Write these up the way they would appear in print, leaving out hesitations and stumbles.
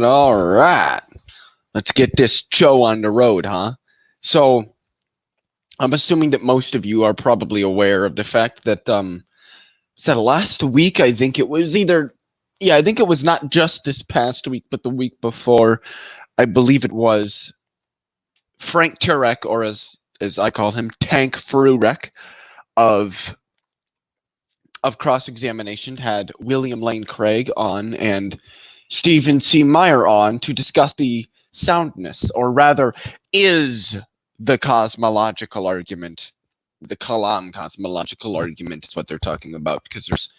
All right. Let's get this show on the road, huh? So, I'm assuming that most of you are probably aware of the fact that, last week, I think it was I think it was not just this past week, but the week before, I believe it was Frank Turek, or as I call him, Tank Frurek, of Cross-Examination, had William Lane Craig on and Stephen C. Meyer on to discuss the soundness, or rather, is the cosmological argument, the Kalam Cosmological argument is what they're talking about, because there's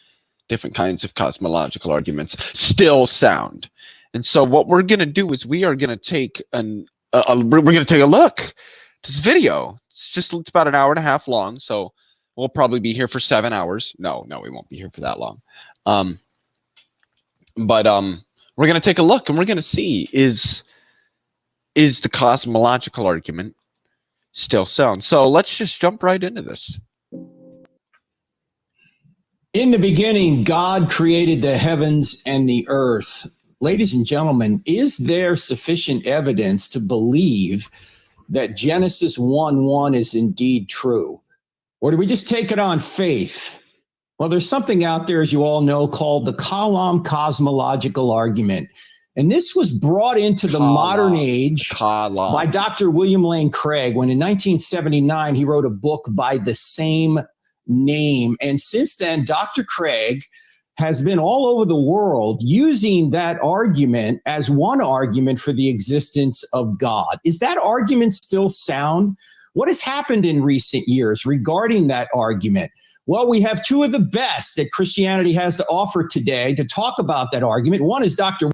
different kinds of cosmological arguments, still sound. And so what we're going to do is we are going to take we're going to take a look at this video. It's about an hour and a half long, so we'll probably be here for 7 hours. No, we won't be here for that long. But we're going to take a look, and we're going to see is the cosmological argument still sound. So let's just jump right into this. In the beginning, God created the heavens and the earth. Ladies and gentlemen, is there sufficient evidence to believe that Genesis 1:1 is indeed true? Or do we just take it on faith? Well, there's something out there, as you all know, called the Kalam Cosmological argument. And this was brought into the modern age by Dr. William Lane Craig, when in 1979 he wrote a book by the same name. And since then, Dr. Craig has been all over the world using that argument as one argument for the existence of God. Is that argument still sound? What has happened in recent years regarding that argument? Well, we have two of the best that Christianity has to offer today to talk about that argument. One is Dr.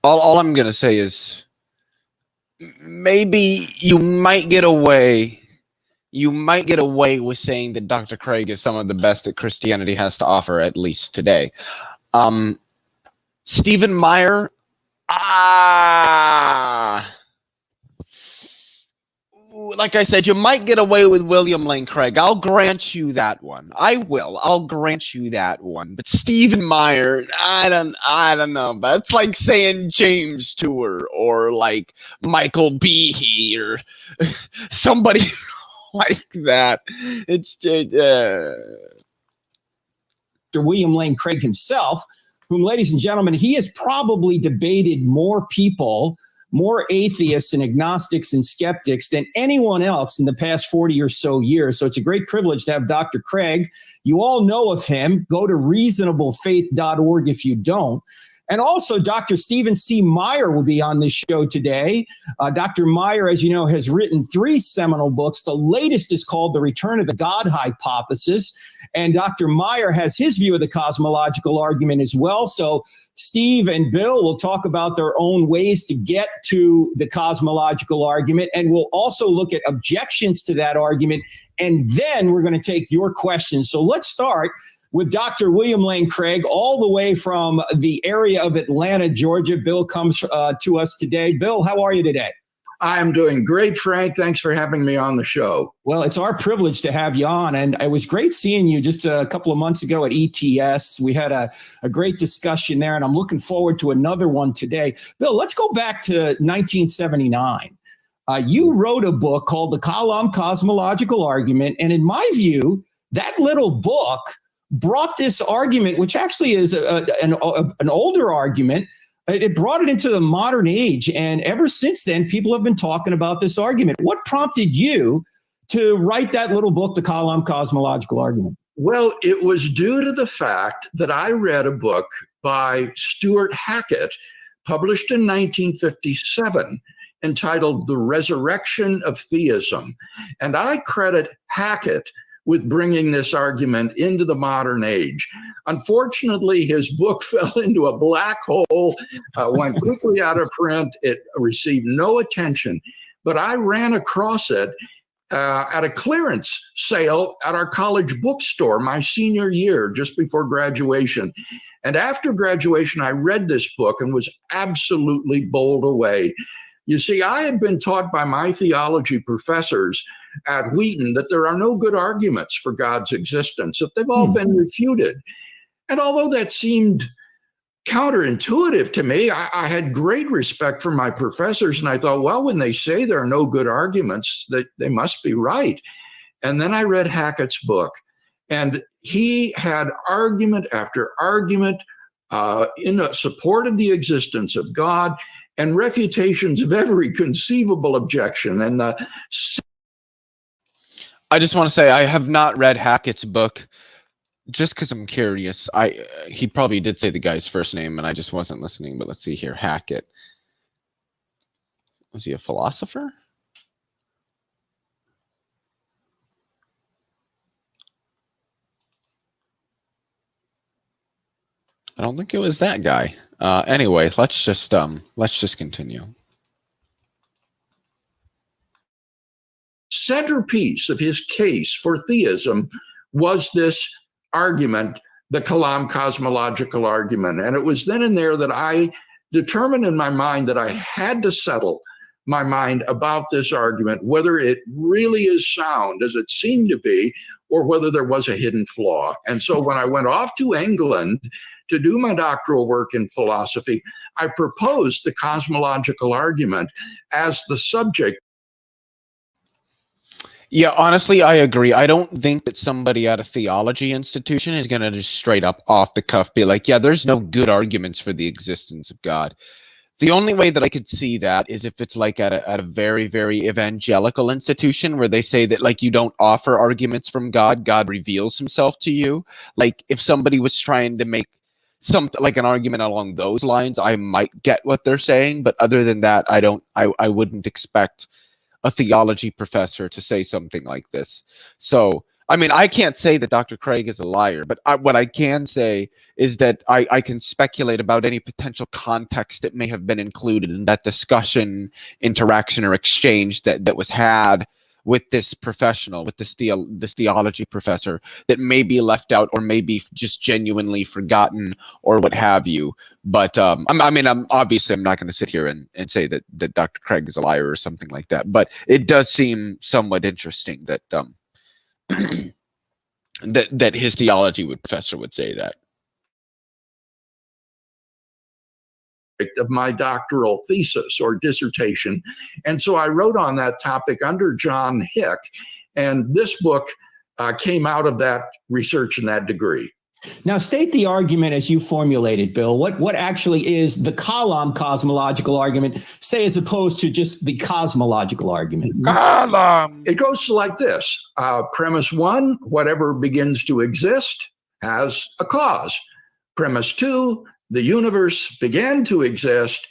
All I'm going to say is maybe you might get away with saying that Dr. Craig is some of the best that Christianity has to offer, at least today. Stephen Meyer, like I said, you might get away with William Lane Craig. I'll grant you that one. I'll grant you that one. But Stephen Meyer, I don't know. But it's like saying James Tour or like Michael Behe or somebody like that. It's William Lane Craig himself, whom, ladies and gentlemen, he has probably debated more people, more atheists and agnostics and skeptics than anyone else in the past 40 or so years. So it's a great privilege to have Dr. Craig. You all know of him. Go to reasonablefaith.org if you don't. And also, Dr. Stephen C. Meyer will be on this show today. Dr. Meyer, as you know, has written 3 seminal books. The latest is called The Return of the God Hypothesis. And Dr. Meyer has his view of the cosmological argument as well. So Steve and Bill will talk about their own ways to get to the cosmological argument. And we'll also look at objections to that argument. And then we're going to take your questions. So let's start with Dr. William Lane Craig, all the way from the area of Atlanta, Georgia. Bill comes to us today. Bill, how are you today? I'm doing great, Frank. Thanks for having me on the show. Well, it's our privilege to have you on, and it was great seeing you just a couple of months ago at ETS. We had a great discussion there, and I'm looking forward to another one today. Bill, let's go back to 1979. You wrote a book called The Kalam Cosmological Argument, and in my view, that little book brought this argument, which actually is an older argument. It brought it into the modern age, and ever since then, people have been talking about this argument. What prompted you to write that little book, The Kalam Cosmological Argument? Well, it was due to the fact that I read a book by Stuart Hackett, published in 1957, entitled The Resurrection of Theism. And I credit Hackett with bringing this argument into the modern age. Unfortunately, his book fell into a black hole, went quickly out of print. It received no attention, but I ran across it at a clearance sale at our college bookstore my senior year, just before graduation. And after graduation, I read this book and was absolutely bowled away. You see, I had been taught by my theology professors at Wheaton that there are no good arguments for God's existence, that they've all been refuted. And although that seemed counterintuitive to me, I had great respect for my professors, and I thought, well, when they say there are no good arguments, that they must be right. And then I read Hackett's book, and he had argument after argument in support of the existence of God and refutations of every conceivable objection. And I just want to say I have not read Hackett's book just because I'm curious. He probably did say the guy's first name and I just wasn't listening, but let's see here. Hackett. Was he a philosopher? I don't think it was that guy. Anyway, let's just continue. Centerpiece of his case for theism was this argument, the Kalam cosmological argument. And it was then and there that I determined in my mind that I had to settle my mind about this argument, whether it really is sound as it seemed to be, or whether there was a hidden flaw. And so when I went off to England to do my doctoral work in philosophy, I proposed the cosmological argument as the subject. Yeah, honestly, I agree. I don't think that somebody at a theology institution is going to just straight up off the cuff be like, yeah, there's no good arguments for the existence of God. The only way that I could see that is if it's like at a very, very evangelical institution where they say that like you don't offer arguments from God, God reveals himself to you. Like if somebody was trying to make something like an argument along those lines, I might get what they're saying. But other than that, I wouldn't expect a theology professor to say something like this. So, I mean, I can't say that Dr. Craig is a liar, but what I can say is that I can speculate about any potential context that may have been included in that discussion, interaction, or exchange that was had with this professional, with this theology professor, that may be left out or maybe just genuinely forgotten or what have you. But I'm obviously I'm not going to sit here and say that Dr. Craig is a liar or something like that. But it does seem somewhat interesting that that his theology professor would say that. Of my doctoral thesis or dissertation. And so I wrote on that topic under John Hick, and this book came out of that research and that degree. Now, state the argument as you formulated, Bill. What actually is the Kalam cosmological argument, say, as opposed to just the cosmological argument? Kalam. It goes like this. Premise one, whatever begins to exist has a cause. Premise two, the universe began to exist.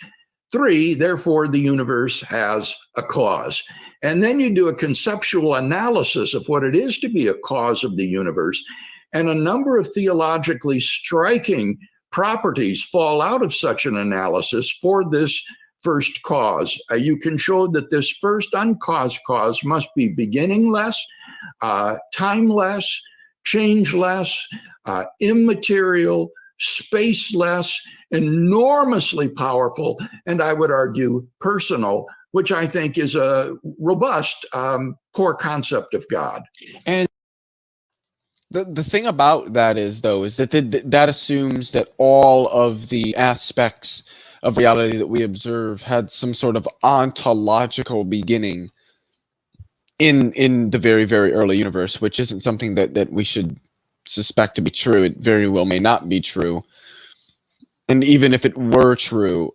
3, therefore, the universe has a cause. And then you do a conceptual analysis of what it is to be a cause of the universe. And a number of theologically striking properties fall out of such an analysis for this first cause. You can show that this first uncaused cause must be beginningless, timeless, changeless, immaterial, spaceless, enormously powerful, and I would argue personal which I think is a robust core concept of God. And the thing about that is, though, is that that assumes that all of the aspects of reality that we observe had some sort of ontological beginning in the very, very early universe, which isn't something that we should suspect to be true. It very well may not be true. And even if it were true,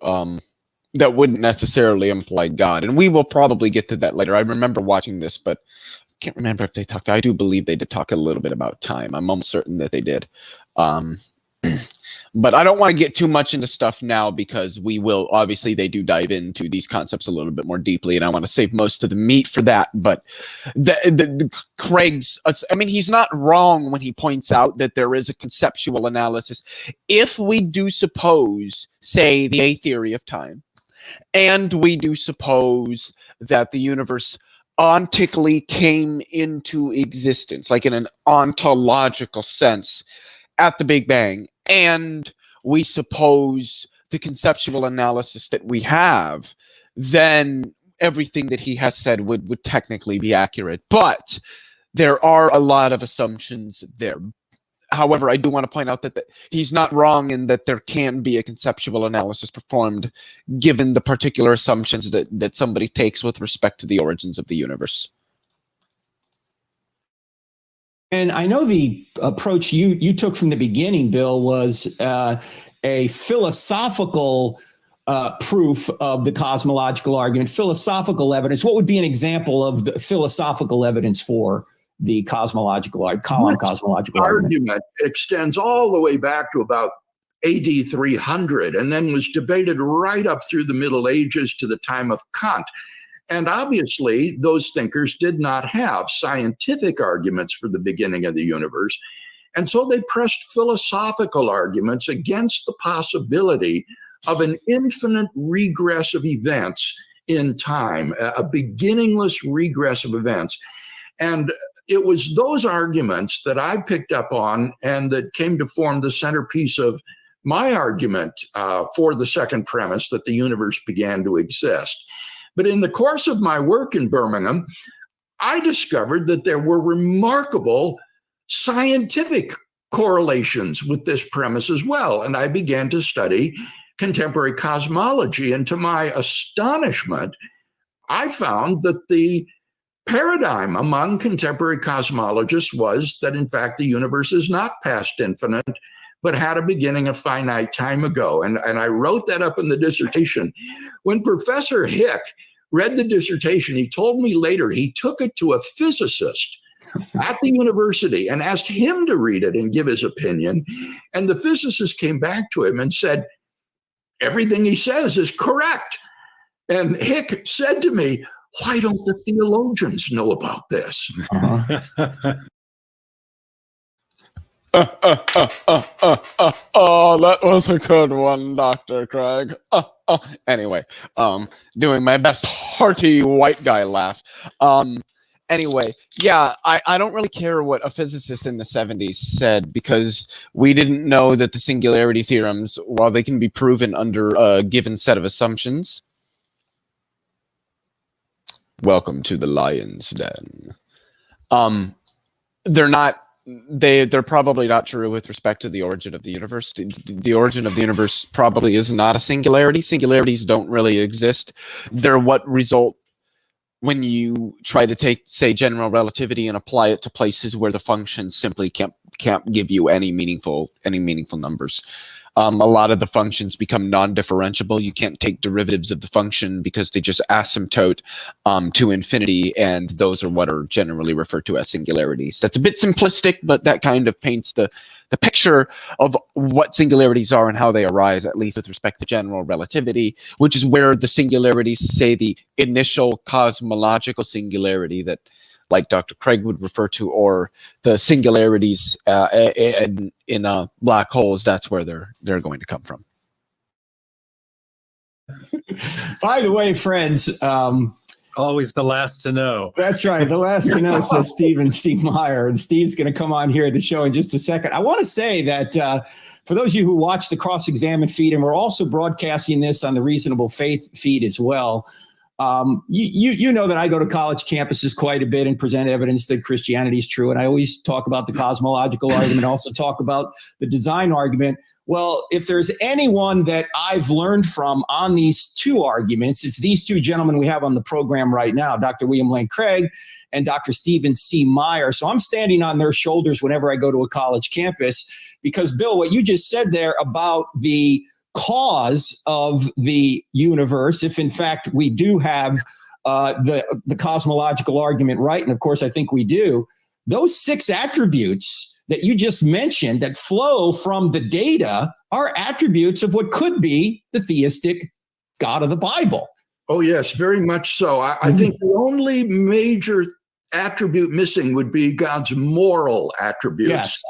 that wouldn't necessarily imply God. And we will probably get to that later. I remember watching this, but I can't remember if they talked. I do believe they did talk a little bit about time. I'm almost certain that they did. But I don't want to get too much into stuff now, because we will, obviously they do dive into these concepts a little bit more deeply, and I want to save most of the meat for that. But Craig's, I mean, he's not wrong when he points out that there is a conceptual analysis. If we do suppose, say, the A theory of time, and we do suppose that the universe ontically came into existence, like in an ontological sense, at the Big Bang, and we suppose the conceptual analysis that we have, then everything that he has said would technically be accurate. But there are a lot of assumptions there. However, I do want to point out that he's not wrong in that there can be a conceptual analysis performed given the particular assumptions that somebody takes with respect to the origins of the universe. And I know the approach you took from the beginning, Bill, was a philosophical proof of the cosmological argument, philosophical evidence. What would be an example of the philosophical evidence for the cosmological Kalam cosmological argument extends all the way back to about AD 300, and then was debated right up through the Middle Ages to the time of Kant. And obviously, those thinkers did not have scientific arguments for the beginning of the universe. And so they pressed philosophical arguments against the possibility of an infinite regress of events in time, a beginningless regress of events. And it was those arguments that I picked up on and that came to form the centerpiece of my argument for the second premise, that the universe began to exist. But in the course of my work in Birmingham, I discovered that there were remarkable scientific correlations with this premise as well. And I began to study contemporary cosmology. And to my astonishment, I found that the paradigm among contemporary cosmologists was that, in fact, the universe is not past infinite, but had a beginning a finite time ago. And I wrote that up in the dissertation. When Professor Hick read the dissertation, he told me later he took it to a physicist at the university and asked him to read it and give his opinion. And the physicist came back to him and said, everything he says is correct. And Hick said to me, why don't the theologians know about this? Oh, that was a good one, Dr. Craig. Anyway, doing my best hearty white guy laugh. Anyway, yeah, I don't really care what a physicist in the 70s said, because we didn't know that the singularity theorems, while they can be proven under a given set of assumptions. Welcome to the lion's den. They're probably not true with respect to the origin of the universe. The origin of the universe probably is not a singularity. Singularities don't really exist. They're what result when you try to take, say, general relativity and apply it to places where the functions simply can't give you any meaningful numbers. A lot of the functions become non-differentiable. You can't take derivatives of the function because they just asymptote to infinity, and those are what are generally referred to as singularities. That's a bit simplistic, but that kind of paints the picture of what singularities are and how they arise, at least with respect to general relativity, which is where the singularities, say the initial cosmological singularity that, like Dr. Craig would refer to, or the singularities in black holes, that's where they're going to come from. By the way, friends, always the last to know. That's right. The last to know, says Steve Meyer. And Steve's going to come on here at the show in just a second. I want to say that for those of you who watch the Cross-Examine feed, and we're also broadcasting this on the Reasonable Faith feed as well, You know that I go to college campuses quite a bit and present evidence that Christianity is true. And I always talk about the cosmological argument, also talk about the design argument. Well, if there's anyone that I've learned from on these two arguments, it's these two gentlemen we have on the program right now, Dr. William Lane Craig and Dr. Stephen C. Meyer. So I'm standing on their shoulders whenever I go to a college campus, because, Bill, what you just said there about the cause of the universe, if in fact we do have the cosmological argument right, and of course I think we do, those 6 attributes that you just mentioned that flow from the data are attributes of what could be the theistic God of the Bible. Oh, yes, very much so. I think the only major attribute missing would be God's moral attributes. Yes.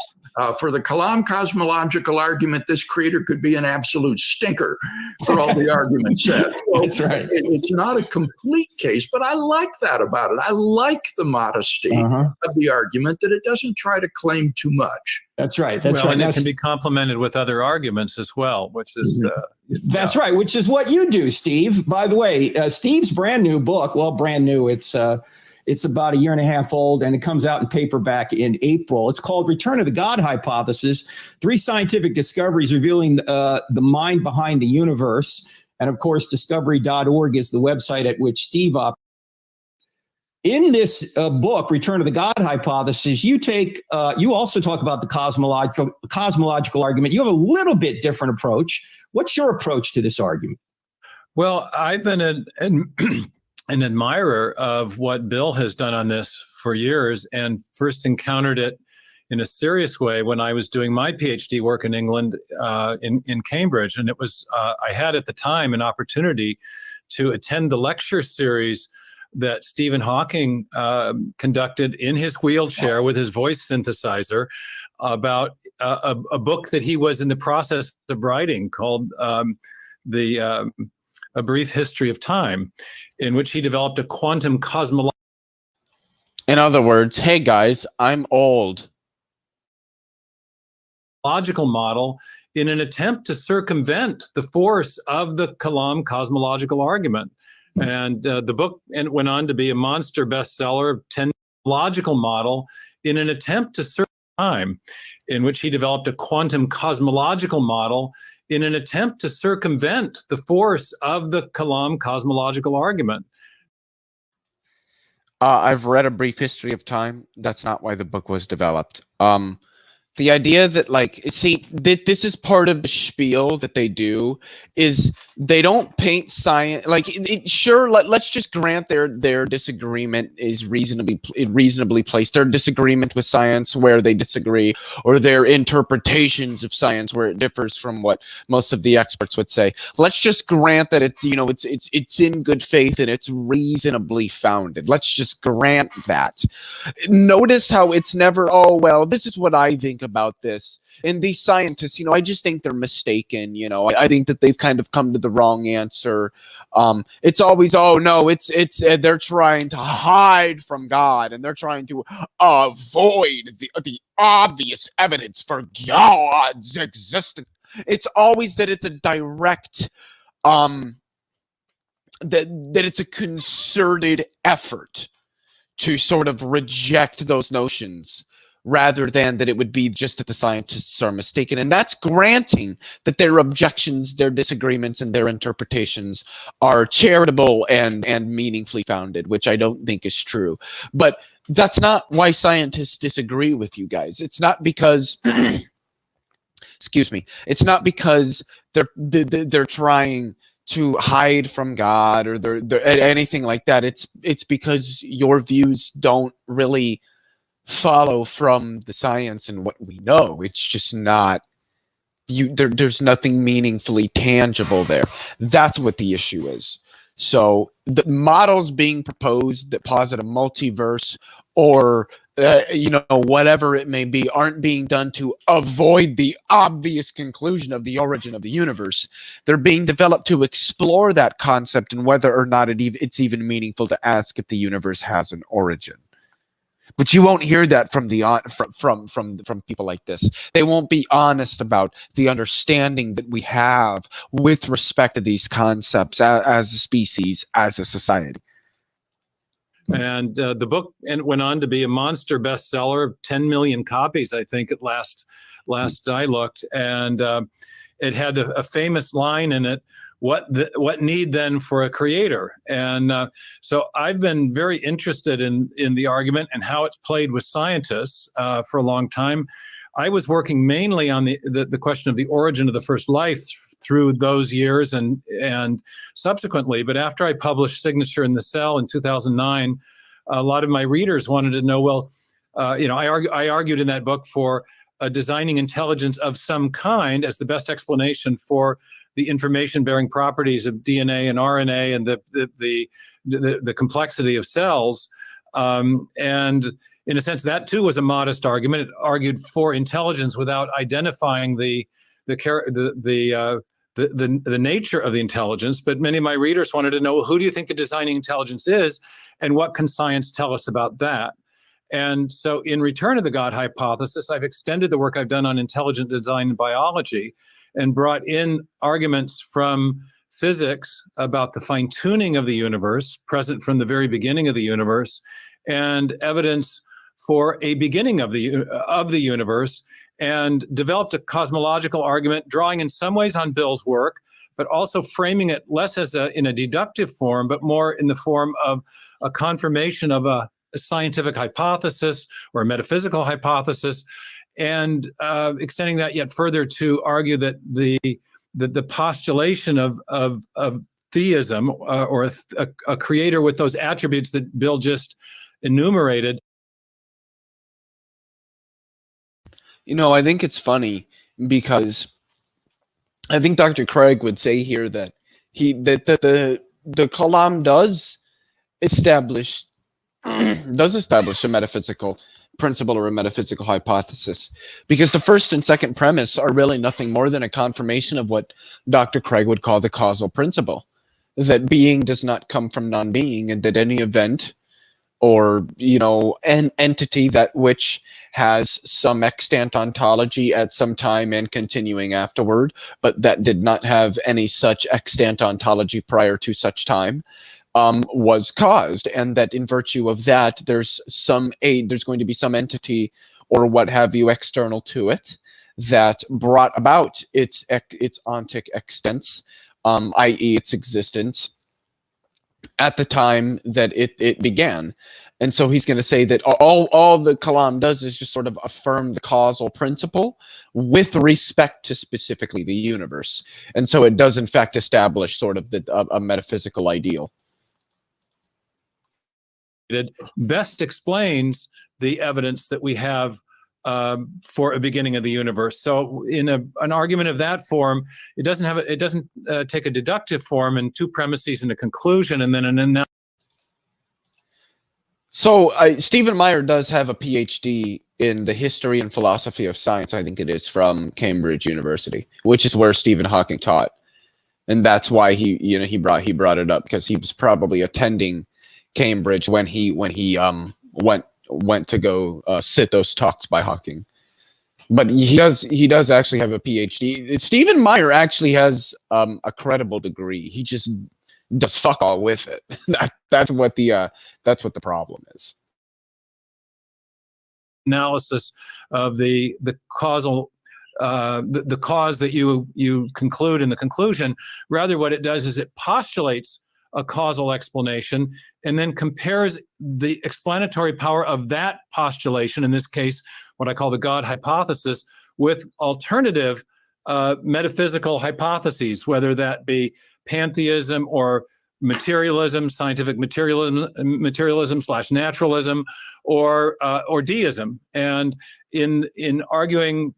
For the Kalam cosmological argument, this creator could be an absolute stinker for all the arguments said. So that's right. It's not a complete case, but I like that about it. I like the modesty of the argument, that it doesn't try to claim too much. That's right. That's right. And it can be complemented with other arguments as well, which is that's right. Which is what you do, Steve. By the way, Steve's brand new book. Well, brand new. It's about 1.5 years old, and it comes out in paperback in April. It's called Return of the God Hypothesis, 3 scientific discoveries revealing the mind behind the universe. And of course, discovery.org is the website at which Steve operates. In this book, Return of the God Hypothesis, you also talk about the cosmological argument. You have a little bit different approach. What's your approach to this argument? Well, I've been an admirer of what Bill has done on this for years, and first encountered it in a serious way when I was doing my PhD work in England, in Cambridge. And it was, I had at the time an opportunity to attend the lecture series that Stephen Hawking conducted in his wheelchair with his voice synthesizer about a book that he was in the process of writing called A Brief History of Time, in which he developed a quantum cosmological. In other words, hey guys, I'm old. Model in an attempt to circumvent the force of the Kalam cosmological argument. And the book went on to be a monster bestseller, 10 logical model in an attempt to circumvent time, in which he developed a quantum cosmological model in an attempt to circumvent the force of the Kalam cosmological argument. I've read A Brief History of Time. That's not why the book was developed. The idea that, like, see, this is part of the spiel that they do, is they don't paint science like sure. Let's just grant their disagreement is reasonably placed. Their disagreement with science where they disagree, or their interpretations of science where it differs from what most of the experts would say. Let's just grant that it's in good faith and it's reasonably founded. Let's just grant that. Notice how it's never, oh well, this is what I think about this. And these scientists, I just think they're mistaken. I think that they've kind of come to the wrong answer. It's always, oh no, it's they're trying to hide from God, and they're trying to avoid the obvious evidence for God's existence. It's always that it's a direct, that it's a concerted effort to sort of reject those notions, rather than that it would be just that the scientists are mistaken. And that's granting that their objections, their disagreements, and their interpretations are charitable and meaningfully founded, which I don't think is true. But that's not why scientists disagree with you guys. It's not because excuse me. It's not because they're trying to hide from God, or they're anything like that. It's because your views don't really follow from the science and what we know. It's just not there's nothing meaningfully tangible there. That's what the issue is. So the models being proposed that posit a multiverse, or whatever it may be, aren't being done to avoid the obvious conclusion of the origin of the universe. They're being developed to explore that concept and whether or not it's even meaningful to ask if the universe has an origin. But you won't hear that from the from people like this. They won't be honest about the understanding that we have with respect to these concepts as a species, as a society. And the book went on to be a monster bestseller, 10 million copies, I think, at last I looked. And it had a famous line in it, what need then for a creator? And so I've been very interested in the argument and how it's played with scientists for a long time. I was working mainly on the question of the origin of the first life through those years and subsequently. But after I published Signature in the Cell in 2009, a lot of my readers wanted to know, well, I argued in that book for a designing intelligence of some kind as the best explanation for the information-bearing properties of DNA and RNA and the complexity of cells. And in a sense, that too was a modest argument. It argued for intelligence without identifying the nature of the intelligence. But many of my readers wanted to know, well, who do you think the designing intelligence is, and what can science tell us about that? And so in Return to the God Hypothesis, I've extended the work I've done on intelligent design in biology and brought in arguments from physics about the fine-tuning of the universe, present from the very beginning of the universe, and evidence for a beginning of the universe, and developed a cosmological argument, drawing in some ways on Bill's work, but also framing it less as in a deductive form, but more in the form of a confirmation of a scientific hypothesis or a metaphysical hypothesis, and extending that yet further to argue that the postulation of theism or a creator with those attributes that Bill just enumerated. I think it's funny because I think Dr. Craig would say here that the Kalam does establish a metaphysical principle or a metaphysical hypothesis, because the first and second premise are really nothing more than a confirmation of what Dr. Craig would call the causal principle, that being does not come from non-being, and that any event or an entity that which has some extant ontology at some time and continuing afterward, but that did not have any such extant ontology prior to such time, was caused, and that in virtue of that, there's going to be some entity or what have you external to it that brought about its ontic extents, i.e. its existence at the time that it began. And so he's going to say that all the Kalam does is just sort of affirm the causal principle with respect to specifically the universe. And so it does in fact establish sort of a metaphysical ideal. It best explains the evidence that we have for a beginning of the universe. So in an argument of that form, it doesn't take a deductive form and two premises and a conclusion and then an analysis. So Stephen Meyer does have a PhD in the history and philosophy of science, I think it is, from Cambridge University, which is where Stephen Hawking taught. And that's why he brought it up, because he was probably attending Cambridge when he went to go sit those talks by Hawking. But he does actually have a PhD. Stephen Meyer actually has a credible degree. He just does fuck all with it. That's what the problem is. Analysis of the causal the cause that you conclude in the conclusion. Rather, what it does is it postulates a causal explanation and then compares the explanatory power of that postulation, in this case, what I call the God hypothesis, with alternative metaphysical hypotheses, whether that be pantheism or materialism, scientific materialism / naturalism, or deism. And in arguing,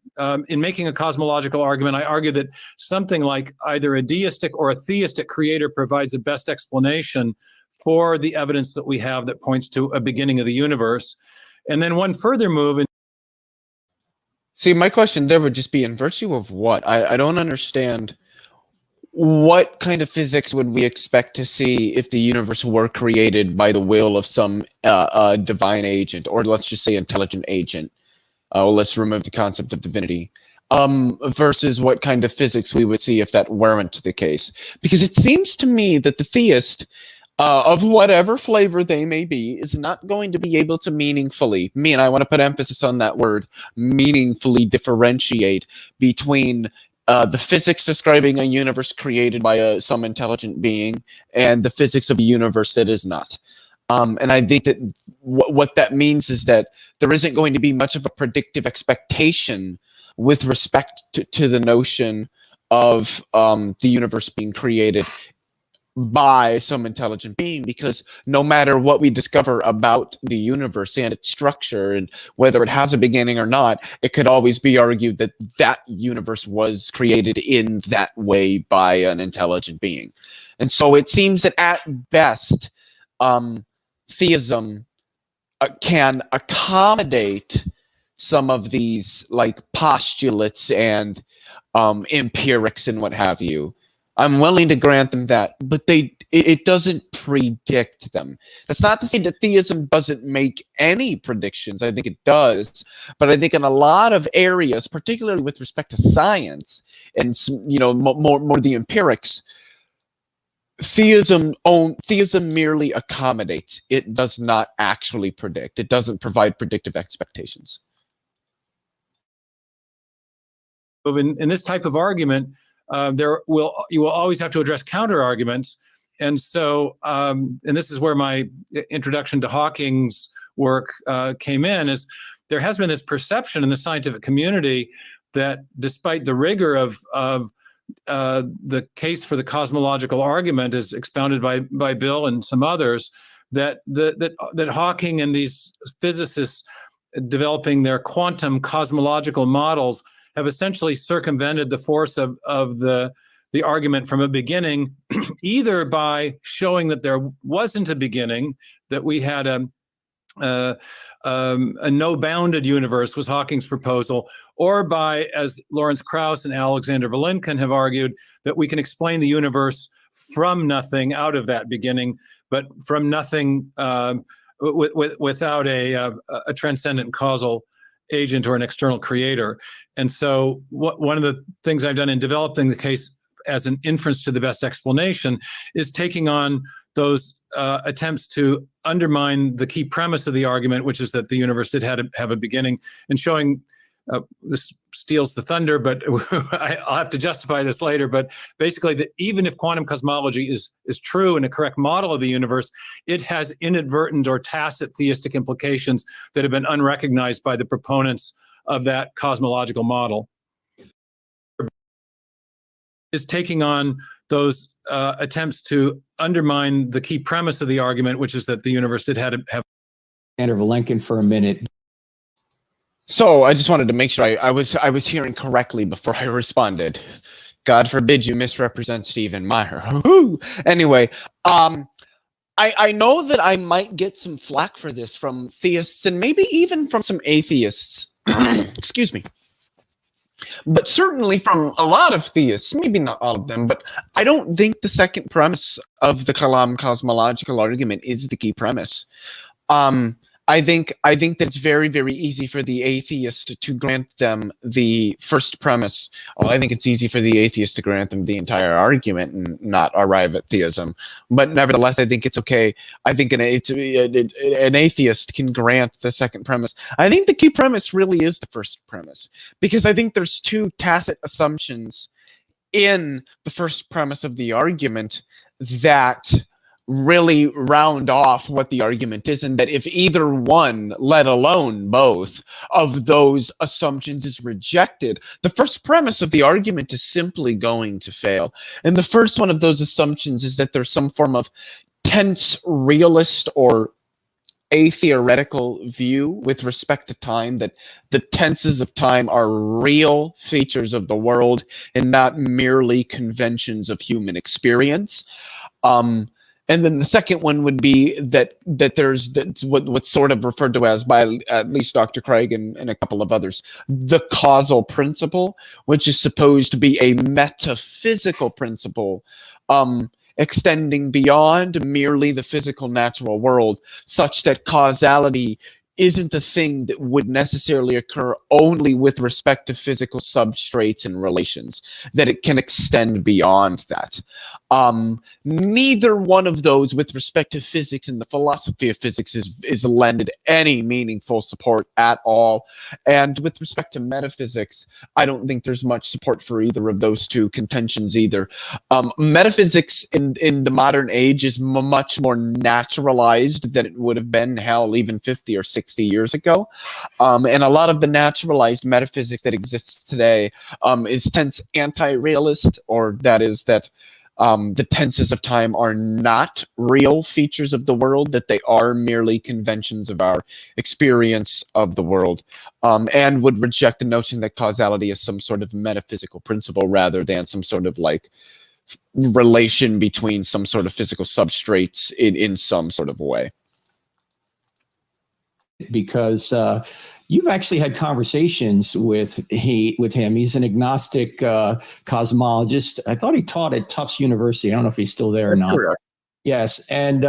in making a cosmological argument, I argue that something like either a deistic or a theistic creator provides the best explanation for the evidence that we have that points to a beginning of the universe. And then one further move. See, my question there would just be, in virtue of what? I don't understand what kind of physics would we expect to see if the universe were created by the will of some divine agent, or let's just say intelligent agent? Let's remove the concept of divinity. Versus what kind of physics we would see if that weren't the case. Because it seems to me that the theist, of whatever flavor they may be, is not going to be able to meaningfully, I want to put emphasis on that word, meaningfully differentiate between the physics describing a universe created by some intelligent being and the physics of a universe that is not. And I think that what that means is that there isn't going to be much of a predictive expectation with respect to the notion of the universe being created by some intelligent being, because no matter what we discover about the universe and its structure and whether it has a beginning or not, it could always be argued that that universe was created in that way by an intelligent being. And so it seems that at best, theism can accommodate some of these like postulates and empirics and what have you. I'm willing to grant them that, but it doesn't predict them. That's not to say that theism doesn't make any predictions. I think it does, but I think in a lot of areas, particularly with respect to science and more the empirics, theism merely accommodates. It does not actually predict. It doesn't provide predictive expectations. In this type of argument, you will always have to address counter arguments, and so and this is where my introduction to Hawking's work came in. Is there has been this perception in the scientific community that despite the rigor of the case for the cosmological argument, as expounded by Bill and some others, that Hawking and these physicists developing their quantum cosmological models have essentially circumvented the force of the argument from a beginning, either by showing that there wasn't a beginning, that we had a no-bounded universe was Hawking's proposal, or by, as Lawrence Krauss and Alexander Vilenkin have argued, that we can explain the universe from nothing, out of that beginning, but from nothing without a transcendent causal agent or an external creator. And so one of the things I've done in developing the case as an inference to the best explanation is taking on those attempts to undermine the key premise of the argument, which is that the universe did have a beginning, and showing this steals the thunder, but I'll have to justify this later. But basically, that even if quantum cosmology is true and a correct model of the universe, it has inadvertent or tacit theistic implications that have been unrecognized by the proponents of that cosmological model. Is taking on those attempts to undermine the key premise of the argument, which is that the universe did have. Alexander Vilenkin for a minute. So I just wanted to make sure I was hearing correctly before I responded. God forbid you misrepresent Stephen Meyer. Anyway, I know that I might get some flack for this from theists and maybe even from some atheists. Excuse me. But certainly from a lot of theists, maybe not all of them, but I don't think the second premise of the Kalam cosmological argument is the key premise. I think that it's very, very easy for the atheist to grant them the first premise. Well, I think it's easy for the atheist to grant them the entire argument and not arrive at theism. But nevertheless, I think it's okay. I think an atheist can grant the second premise. I think the key premise really is the first premise, because I think there's two tacit assumptions in the first premise of the argument that really round off what the argument is, and that if either one, let alone both, of those assumptions is rejected, the first premise of the argument is simply going to fail. And the first one of those assumptions is that there's some form of tense realist or a-theoretical view with respect to time, that the tenses of time are real features of the world and not merely conventions of human experience. And then the second one would be that that's what's sort of referred to as, by at least Dr. Craig and a couple of others, the causal principle, which is supposed to be a metaphysical principle, extending beyond merely the physical natural world, such that causality isn't a thing that would necessarily occur only with respect to physical substrates and relations, that it can extend beyond that. Neither one of those with respect to physics and the philosophy of physics is lended any meaningful support at all. And with respect to metaphysics, I don't think there's much support for either of those two contentions either. Metaphysics in the modern age is much more naturalized than it would have been, hell, even 50 or 60 years ago. And a lot of the naturalized metaphysics that exists today is tense anti-realist, or that is that the tenses of time are not real features of the world, that they are merely conventions of our experience of the world, and would reject the notion that causality is some sort of metaphysical principle rather than some sort of like relation between some sort of physical substrates in some sort of way. Because you've actually had conversations with him. He's an agnostic cosmologist. I thought he taught at Tufts University. I don't know if he's still there or not. Correct. Yes, and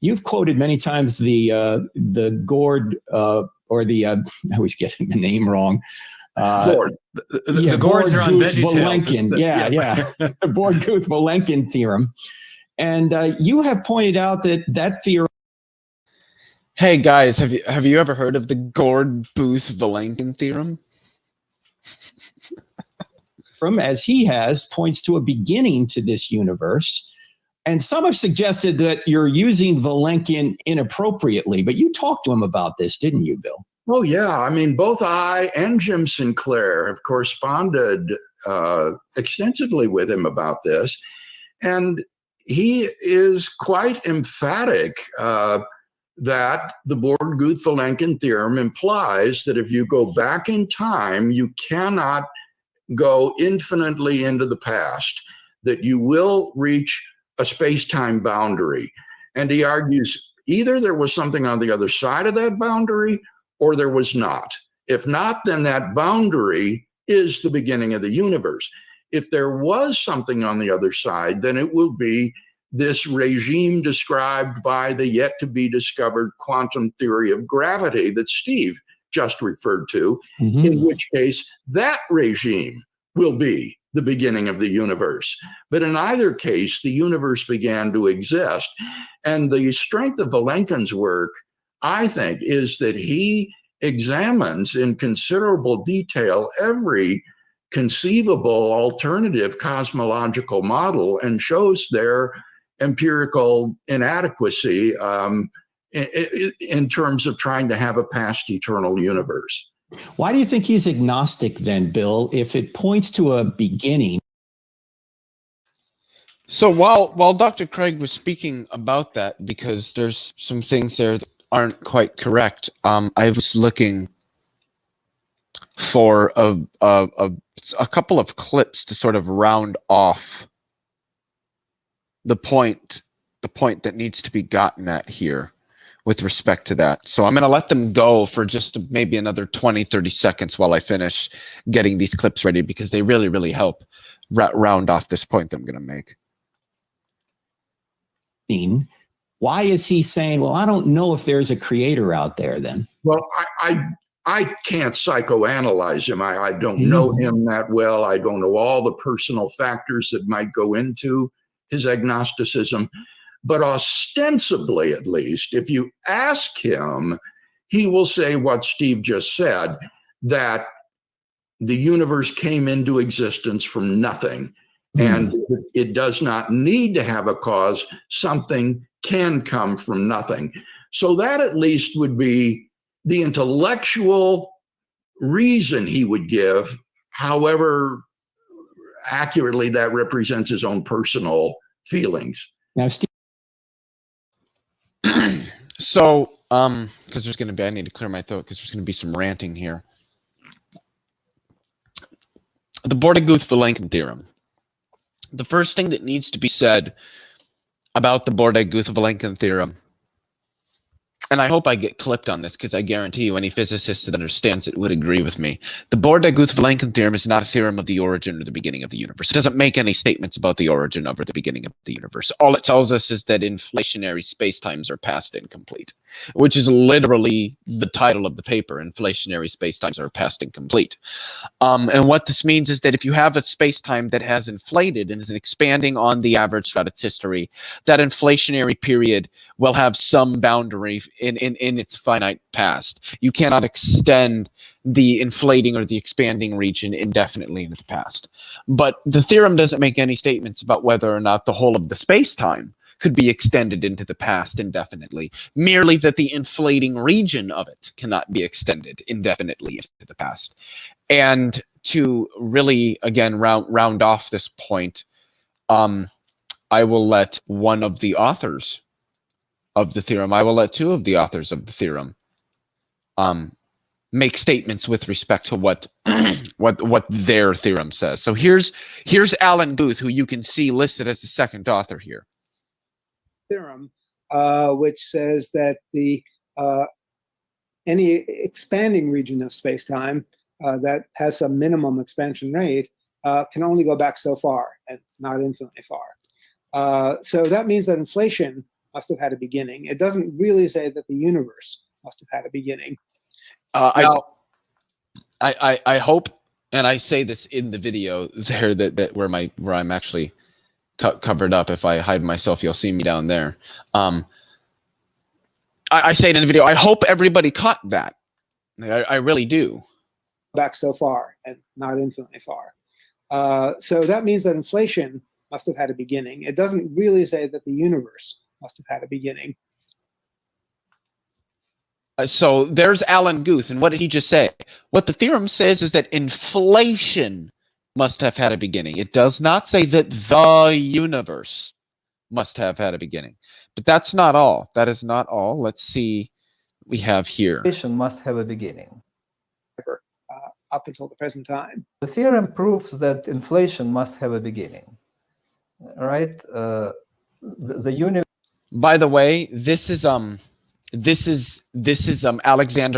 you've quoted many times the Gord or the I always get the name wrong. Gord. The Gords are on VeggieTales. The Borg-Guth-Vilenkin theorem. And you have pointed out that theorem. Hey guys, have you ever heard of the Gord-Booth-Vilenkin theorem? As he has, points to a beginning to this universe. And some have suggested that you're using Vilenkin inappropriately, but you talked to him about this, didn't you, Bill? Oh, yeah. I mean, both I and Jim Sinclair have corresponded extensively with him about this. And he is quite emphatic that the Borg-Guth-Vilenkin theorem implies that if you go back in time, you cannot go infinitely into the past, that you will reach a space-time boundary. And he argues either there was something on the other side of that boundary or there was not. If not, then that boundary is the beginning of the universe. If there was something on the other side, then it will be this regime described by the yet-to-be-discovered quantum theory of gravity that Steve just referred to, in which case that regime will be the beginning of the universe. But in either case, the universe began to exist. And the strength of Vilenkin's work, I think, is that he examines in considerable detail every conceivable alternative cosmological model and shows their empirical inadequacy in terms of trying to have a past eternal universe. Why do you think he's agnostic then, Bill, if it points to a beginning? So while Dr. Craig was speaking about that, because there's some things there that aren't quite correct, I was looking for a couple of clips to sort of round off the point that needs to be gotten at here with respect to that. So I'm going to let them go for just maybe another 20, 30 seconds while I finish getting these clips ready, because they really, really help round off this point that I'm going to make. Why is he saying, well, I don't know if there's a creator out there then? Well, I can't psychoanalyze him. I don't know him that well. I don't know all the personal factors that might go into his agnosticism. But ostensibly, at least, if you ask him, he will say what Steve just said, that the universe came into existence from nothing. And it does not need to have a cause. Something can come from nothing. So that at least would be the intellectual reason he would give, however accurately that represents his own personal feelings. Now, Steve. So, because there's going to be, I need to clear my throat because there's going to be some ranting here. The Borg-Guth-Vilenkin theorem. The first thing that needs to be said about the Borda-Guth-Vilenkin theorem. And I hope I get clipped on this because I guarantee you any physicist that understands it would agree with me. The Borda-Guth-Vilenkin theorem is not a theorem of the origin or the beginning of the universe. It doesn't make any statements about the origin of or the beginning of the universe. All it tells us is that inflationary spacetimes are past incomplete, which is literally the title of the paper. Inflationary spacetimes are past incomplete. And what this means is that if you have a spacetime that has inflated and is expanding on the average throughout its history, that inflationary period will have some boundary in its finite past. You cannot extend the inflating or the expanding region indefinitely into the past. But the theorem doesn't make any statements about whether or not the whole of the space-time could be extended into the past indefinitely, merely that the inflating region of it cannot be extended indefinitely into the past. And to really, again, round off this point, I will let one of the authors of the theorem, I will let two of the authors of the theorem make statements with respect to what what their theorem says. So here's Alan Guth, who you can see listed as the second author here. Theorem, which says that the any expanding region of space-time that has a minimum expansion rate can only go back so far and not infinitely far. So that means that inflation must have had a beginning. It doesn't really say that the universe must have had a beginning. I hope, and I say this in the video there, that where I'm actually covered up. If I hide myself, you'll see me down there. I say it in the video. I hope everybody caught that. I really do. Back so far and not infinitely far. So that means that inflation must have had a beginning. It doesn't really say that the universe must have had a beginning. So there's Alan Guth, and what did he just say? What the theorem says is that inflation must have had a beginning. It does not say that the universe must have had a beginning. But that's not all. That is not all. Let's see what we have here. Inflation must have a beginning. Up until the present time. The theorem proves that inflation must have a beginning. Right? The universe. By the way, this is Alexander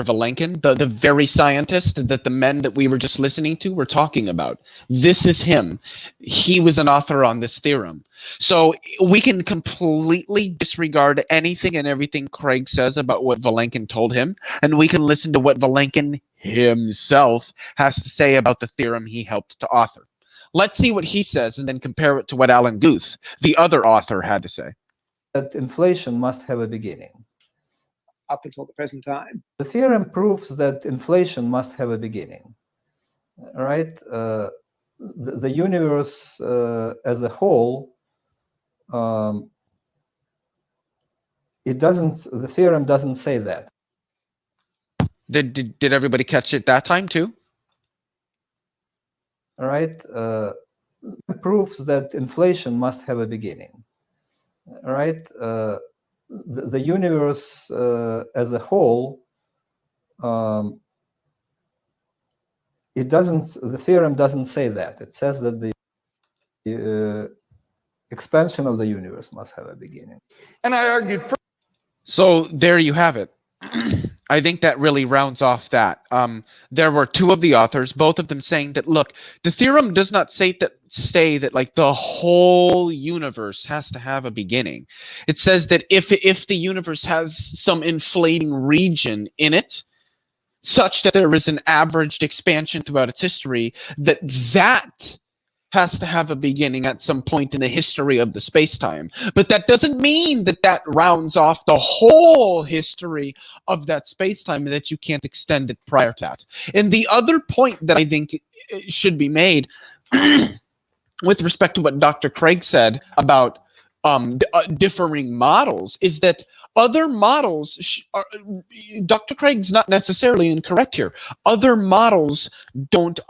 Vilenkin, the very scientist that the men that we were just listening to were talking about. This is him. He was an author on this theorem. So we can completely disregard anything and everything Craig says about what Vilenkin told him, and we can listen to what Vilenkin himself has to say about the theorem he helped to author. Let's see what he says and then compare it to what Alan Guth, the other author, had to say. That inflation must have a beginning. Up until the present time. The theorem proves that inflation must have a beginning. Right? The universe as a whole, the theorem doesn't say that. Did everybody catch it that time too? All right. It proves that inflation must have a beginning. All right. The universe as a whole, the theorem doesn't say that. It says that the expansion of the universe must have a beginning. And I argued for. So there you have it. I think that really rounds off that. There were two of the authors, both of them saying that, look, the theorem does not say that like the whole universe has to have a beginning. It says that if the universe has some inflating region in it, such that there is an averaged expansion throughout its history, that has to have a beginning at some point in the history of the space-time. But that doesn't mean that rounds off the whole history of that space-time, that you can't extend it prior to that. And the other point that I think should be made with respect to what Dr. Craig said about differing models is that other models Dr. Craig's not necessarily incorrect here. Other models don't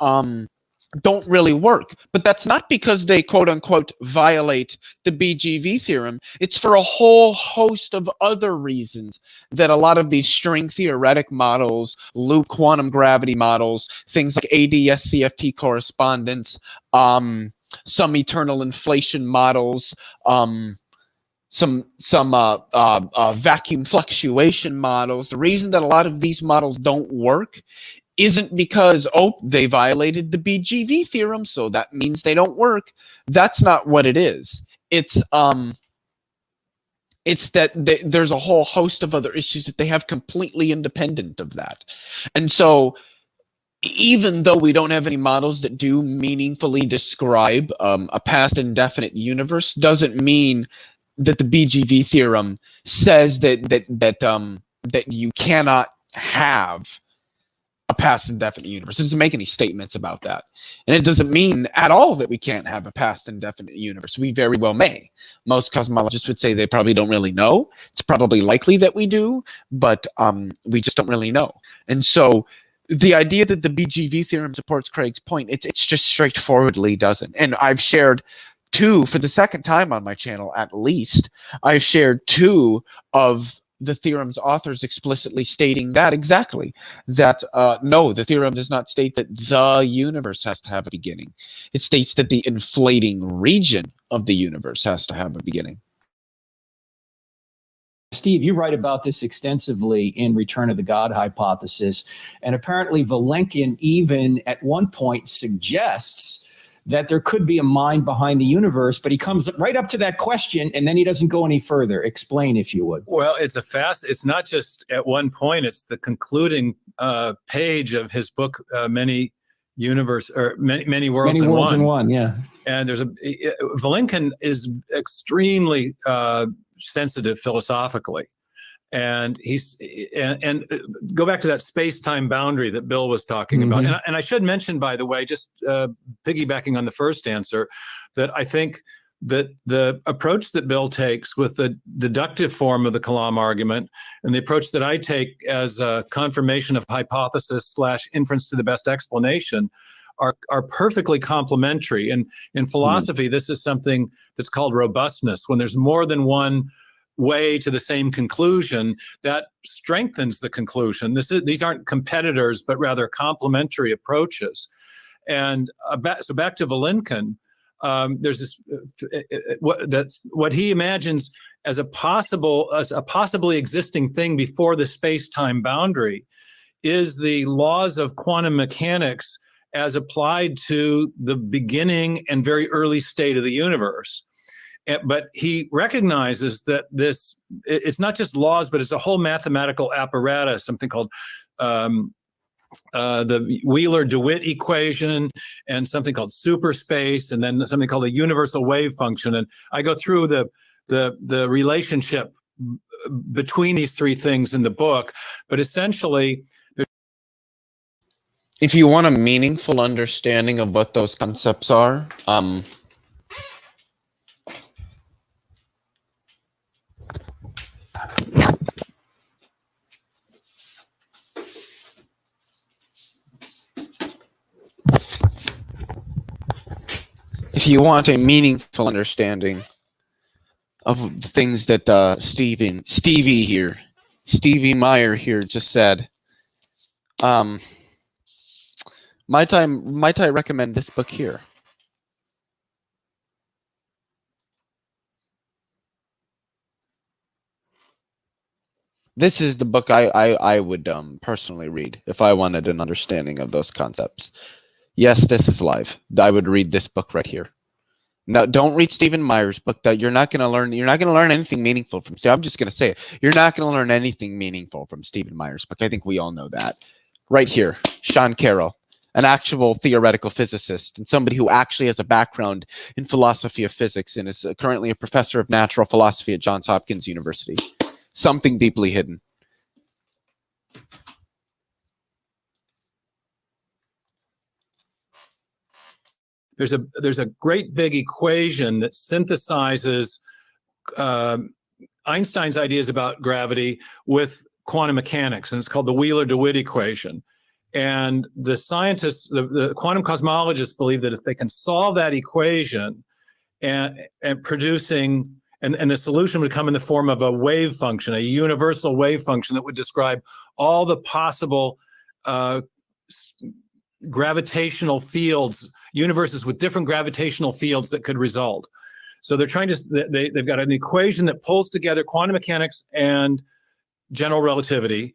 really work, but that's not because they quote unquote violate the BGV theorem. It's for a whole host of other reasons that a lot of these string theoretic models, loop quantum gravity models, things like ADS-CFT correspondence, some eternal inflation models, vacuum fluctuation models. The reason that a lot of these models don't work isn't because, oh, they violated the BGV theorem, so that means they don't work. That's not what it is. It's that there's a whole host of other issues that they have completely independent of that. And so even though we don't have any models that do meaningfully describe a past indefinite universe, doesn't mean that the BGV theorem says that you cannot have a past indefinite universe. It doesn't make any statements about that. And it doesn't mean at all that we can't have a past indefinite universe. We very well may. Most cosmologists would say they probably don't really know. It's probably likely that we do, but we just don't really know. And so the idea that the BGV theorem supports Craig's point, it's just straightforwardly doesn't. And I've shared two, for the second time on my channel at least, I've shared two of the theorem's authors explicitly stating that exactly, that no, the theorem does not state that the universe has to have a beginning. It states that the inflating region of the universe has to have a beginning. Steve, you write about this extensively in Return of the God Hypothesis, and apparently Vilenkin even at one point suggests that there could be a mind behind the universe, but he comes right up to that question and then he doesn't go any further. Explain, if you would. Well, it's not just at one point, it's the concluding page of his book, Many Worlds in One. Yeah. And Vilenkin is extremely sensitive philosophically. And go back to that space-time boundary that Bill was talking about. And I should mention, by the way, just piggybacking on the first answer, that I think that the approach that Bill takes with the deductive form of the Kalam argument and the approach that I take as a confirmation of hypothesis / inference to the best explanation are perfectly complementary. And in philosophy, this is something that's called robustness. When there's more than one way to the same conclusion, that strengthens the conclusion. These aren't competitors, but rather complementary approaches. And so back to Vilenkin, there's this that's what he imagines as a possibly existing thing before the space-time boundary is the laws of quantum mechanics as applied to the beginning and very early state of the universe. But he recognizes that it's not just laws, but it's a whole mathematical apparatus, something called the Wheeler-DeWitt equation, and something called superspace, and then something called a universal wave function. And I go through the relationship between these three things in the book, but essentially, if you want a meaningful understanding of what those concepts are, if you want a meaningful understanding of the things that Stevie Meyer here just said, might I recommend this book here? This is the book I would personally read if I wanted an understanding of those concepts. Yes, this is live. I would read this book right here. Now, don't read Stephen Meyer's book. That you're not going to learn anything meaningful from. I'm just going to say it. You're not going to learn anything meaningful from Stephen Meyer's book. I think we all know that. Right here, Sean Carroll, an actual theoretical physicist and somebody who actually has a background in philosophy of physics and is currently a professor of natural philosophy at Johns Hopkins University. Something deeply hidden. there's a great big equation that synthesizes Einstein's ideas about gravity with quantum mechanics, and it's called the Wheeler-DeWitt equation. And the scientists, the quantum cosmologists, believe that if they can solve that equation and producing, and the solution would come in the form of a wave function, a universal wave function that would describe all the possible gravitational fields, universes with different gravitational fields that could result. So they're trying to, they've got an equation that pulls together quantum mechanics and general relativity.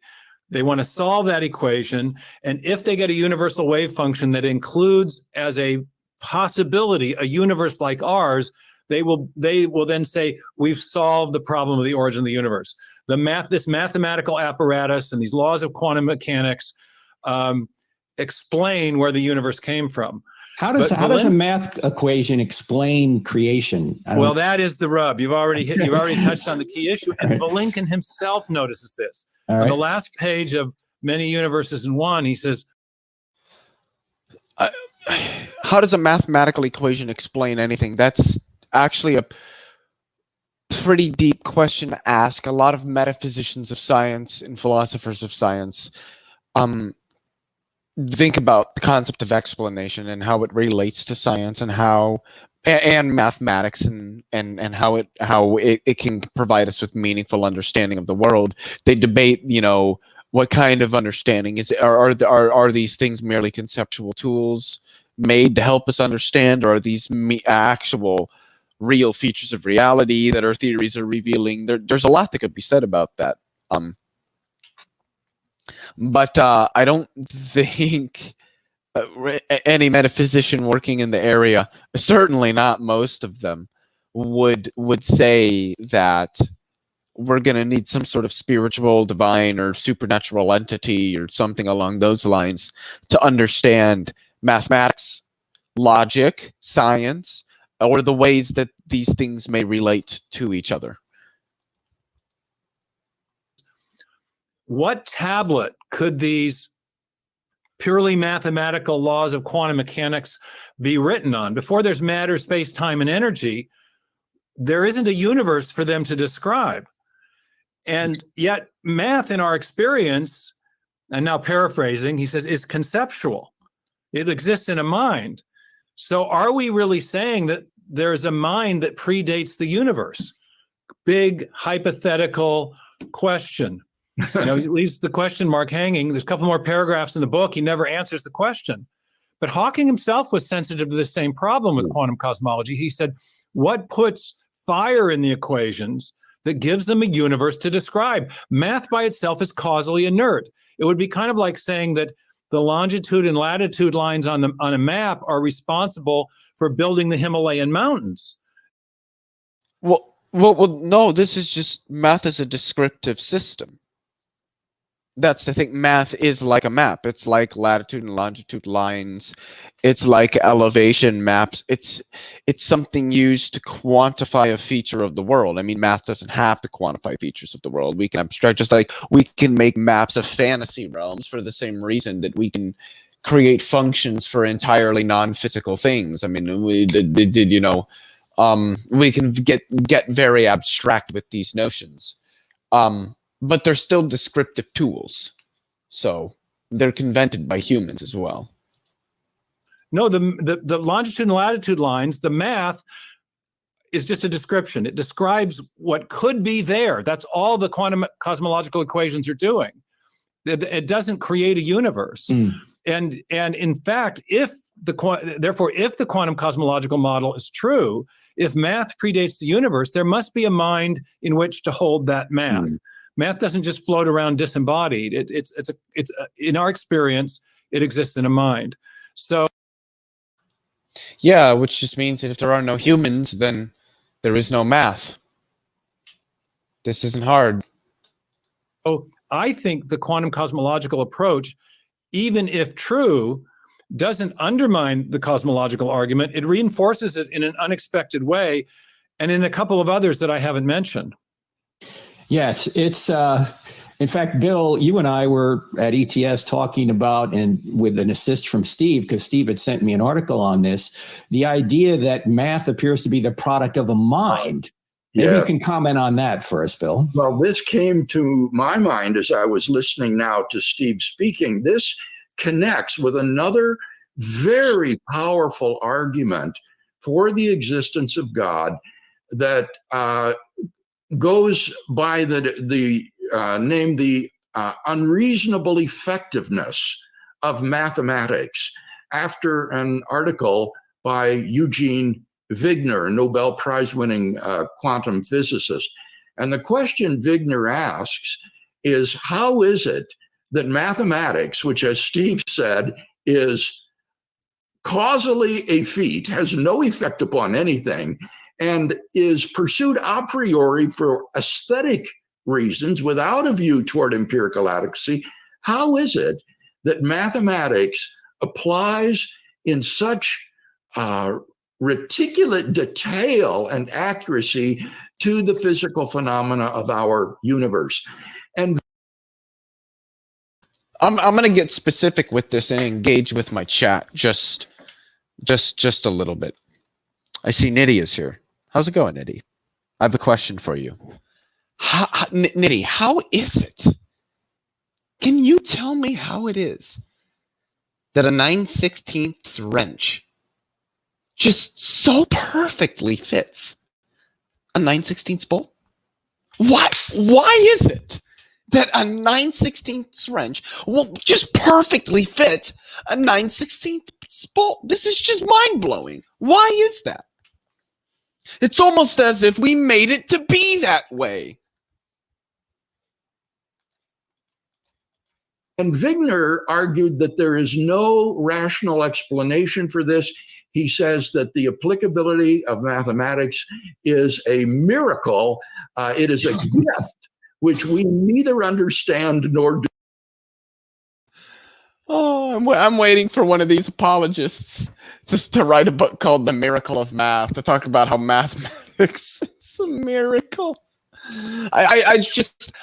They want to solve that equation. And if they get a universal wave function that includes as a possibility a universe like ours, they will then say, we've solved the problem of the origin of the universe. This mathematical apparatus and these laws of quantum mechanics explain where the universe came from. How does a math equation explain creation? Well, that is the rub. You've already touched on the key issue, and Vilenkin himself notices this. On the last page of Many Universes in One, he says, how does a mathematical equation explain anything? That's actually a pretty deep question to ask. A lot of metaphysicians of science and philosophers of science think about the concept of explanation and how it relates to science and how and mathematics and how it can provide us with meaningful understanding of the world. They debate, what kind of understanding is it? Are these things merely conceptual tools made to help us understand, or are these actual real features of reality that our theories are revealing? There's a lot that could be said about that. But I don't think any metaphysician working in the area, certainly not most of them, would say that we're going to need some sort of spiritual, divine, or supernatural entity or something along those lines to understand mathematics, logic, science, or the ways that these things may relate to each other. What tablet could these purely mathematical laws of quantum mechanics be written on? Before there's matter, space, time, and energy, there isn't a universe for them to describe. And yet math, in our experience, and now paraphrasing, he says, is conceptual. It exists in a mind. So are we really saying that there's a mind that predates the universe? Big hypothetical question. He leaves the question mark hanging. There's a couple more paragraphs in the book. He never answers the question. But Hawking himself was sensitive to the same problem with quantum cosmology. He said, what puts fire in the equations that gives them a universe to describe? Math by itself is causally inert. It would be kind of like saying that the longitude and latitude lines on a map are responsible for building the Himalayan mountains. Well, no, this is just math is a descriptive system. That's the thing. Math is like a map. It's like latitude and longitude lines. It's like elevation maps. It's something used to quantify a feature of the world. I mean, math doesn't have to quantify features of the world. We can abstract, just like we can make maps of fantasy realms for the same reason that we can create functions for entirely non-physical things. I mean, we can get very abstract with these notions. But they're still descriptive tools, so they're invented by humans as well. No, the longitude and latitude lines, the math is just a description. It describes what could be there. That's all the quantum cosmological equations are doing. It doesn't create a universe. And in fact, if the quantum cosmological model is true, if math predates the universe, there must be a mind in which to hold that math. Math doesn't just float around disembodied. It's in our experience, it exists in a mind. So, yeah, which just means that if there are no humans, then there is no math. This isn't hard. So I think the quantum cosmological approach, even if true, doesn't undermine the cosmological argument. It reinforces it in an unexpected way, and in a couple of others that I haven't mentioned. Yes, it's in fact, Bill, you and I were at ETS talking about, and with an assist from Steve, because Steve had sent me an article on this, the idea that math appears to be the product of a mind. Maybe you can comment on that first, Bill. Well, this came to my mind as I was listening now to Steve speaking. This connects with another very powerful argument for the existence of God that goes by the name the unreasonable effectiveness of mathematics, after an article by Eugene Wigner, a Nobel Prize-winning quantum physicist. And the question Wigner asks is, how is it that mathematics, which, as Steve said, is causally effete, has no effect upon anything, and is pursued a priori for aesthetic reasons without a view toward empirical adequacy, how is it that mathematics applies in such reticulate detail and accuracy to the physical phenomena of our universe? And I'm going to get specific with this and engage with my chat just a little bit. I see Nitty is here. How's it going, Nitty? I have a question for you. Nitty, how is it? Can you tell me how it is that a 9/16 wrench just so perfectly fits a 9/16 bolt? Why is it that a 9/16 wrench will just perfectly fit a 9/16 bolt? This is just mind-blowing. Why is that? It's almost as if we made it to be that way. And Wigner argued that there is no rational explanation for this. He says that the applicability of mathematics is a miracle. It is a gift which we neither understand nor do. Oh, I'm waiting for one of these apologists just to write a book called The Miracle of Math, to talk about how mathematics is a miracle. I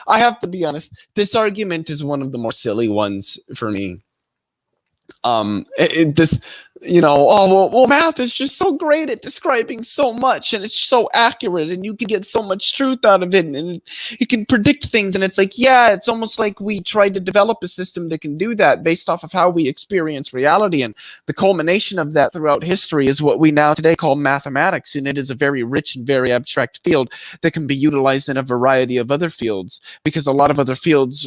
have to be honest. This argument is one of the more silly ones for me. Math is just so great at describing so much, and it's so accurate, and you can get so much truth out of it, and it can predict things. And it's like, yeah, it's almost like we tried to develop a system that can do that based off of how we experience reality. And the culmination of that throughout history is what we now today call mathematics. And it is a very rich and very abstract field that can be utilized in a variety of other fields, because a lot of other fields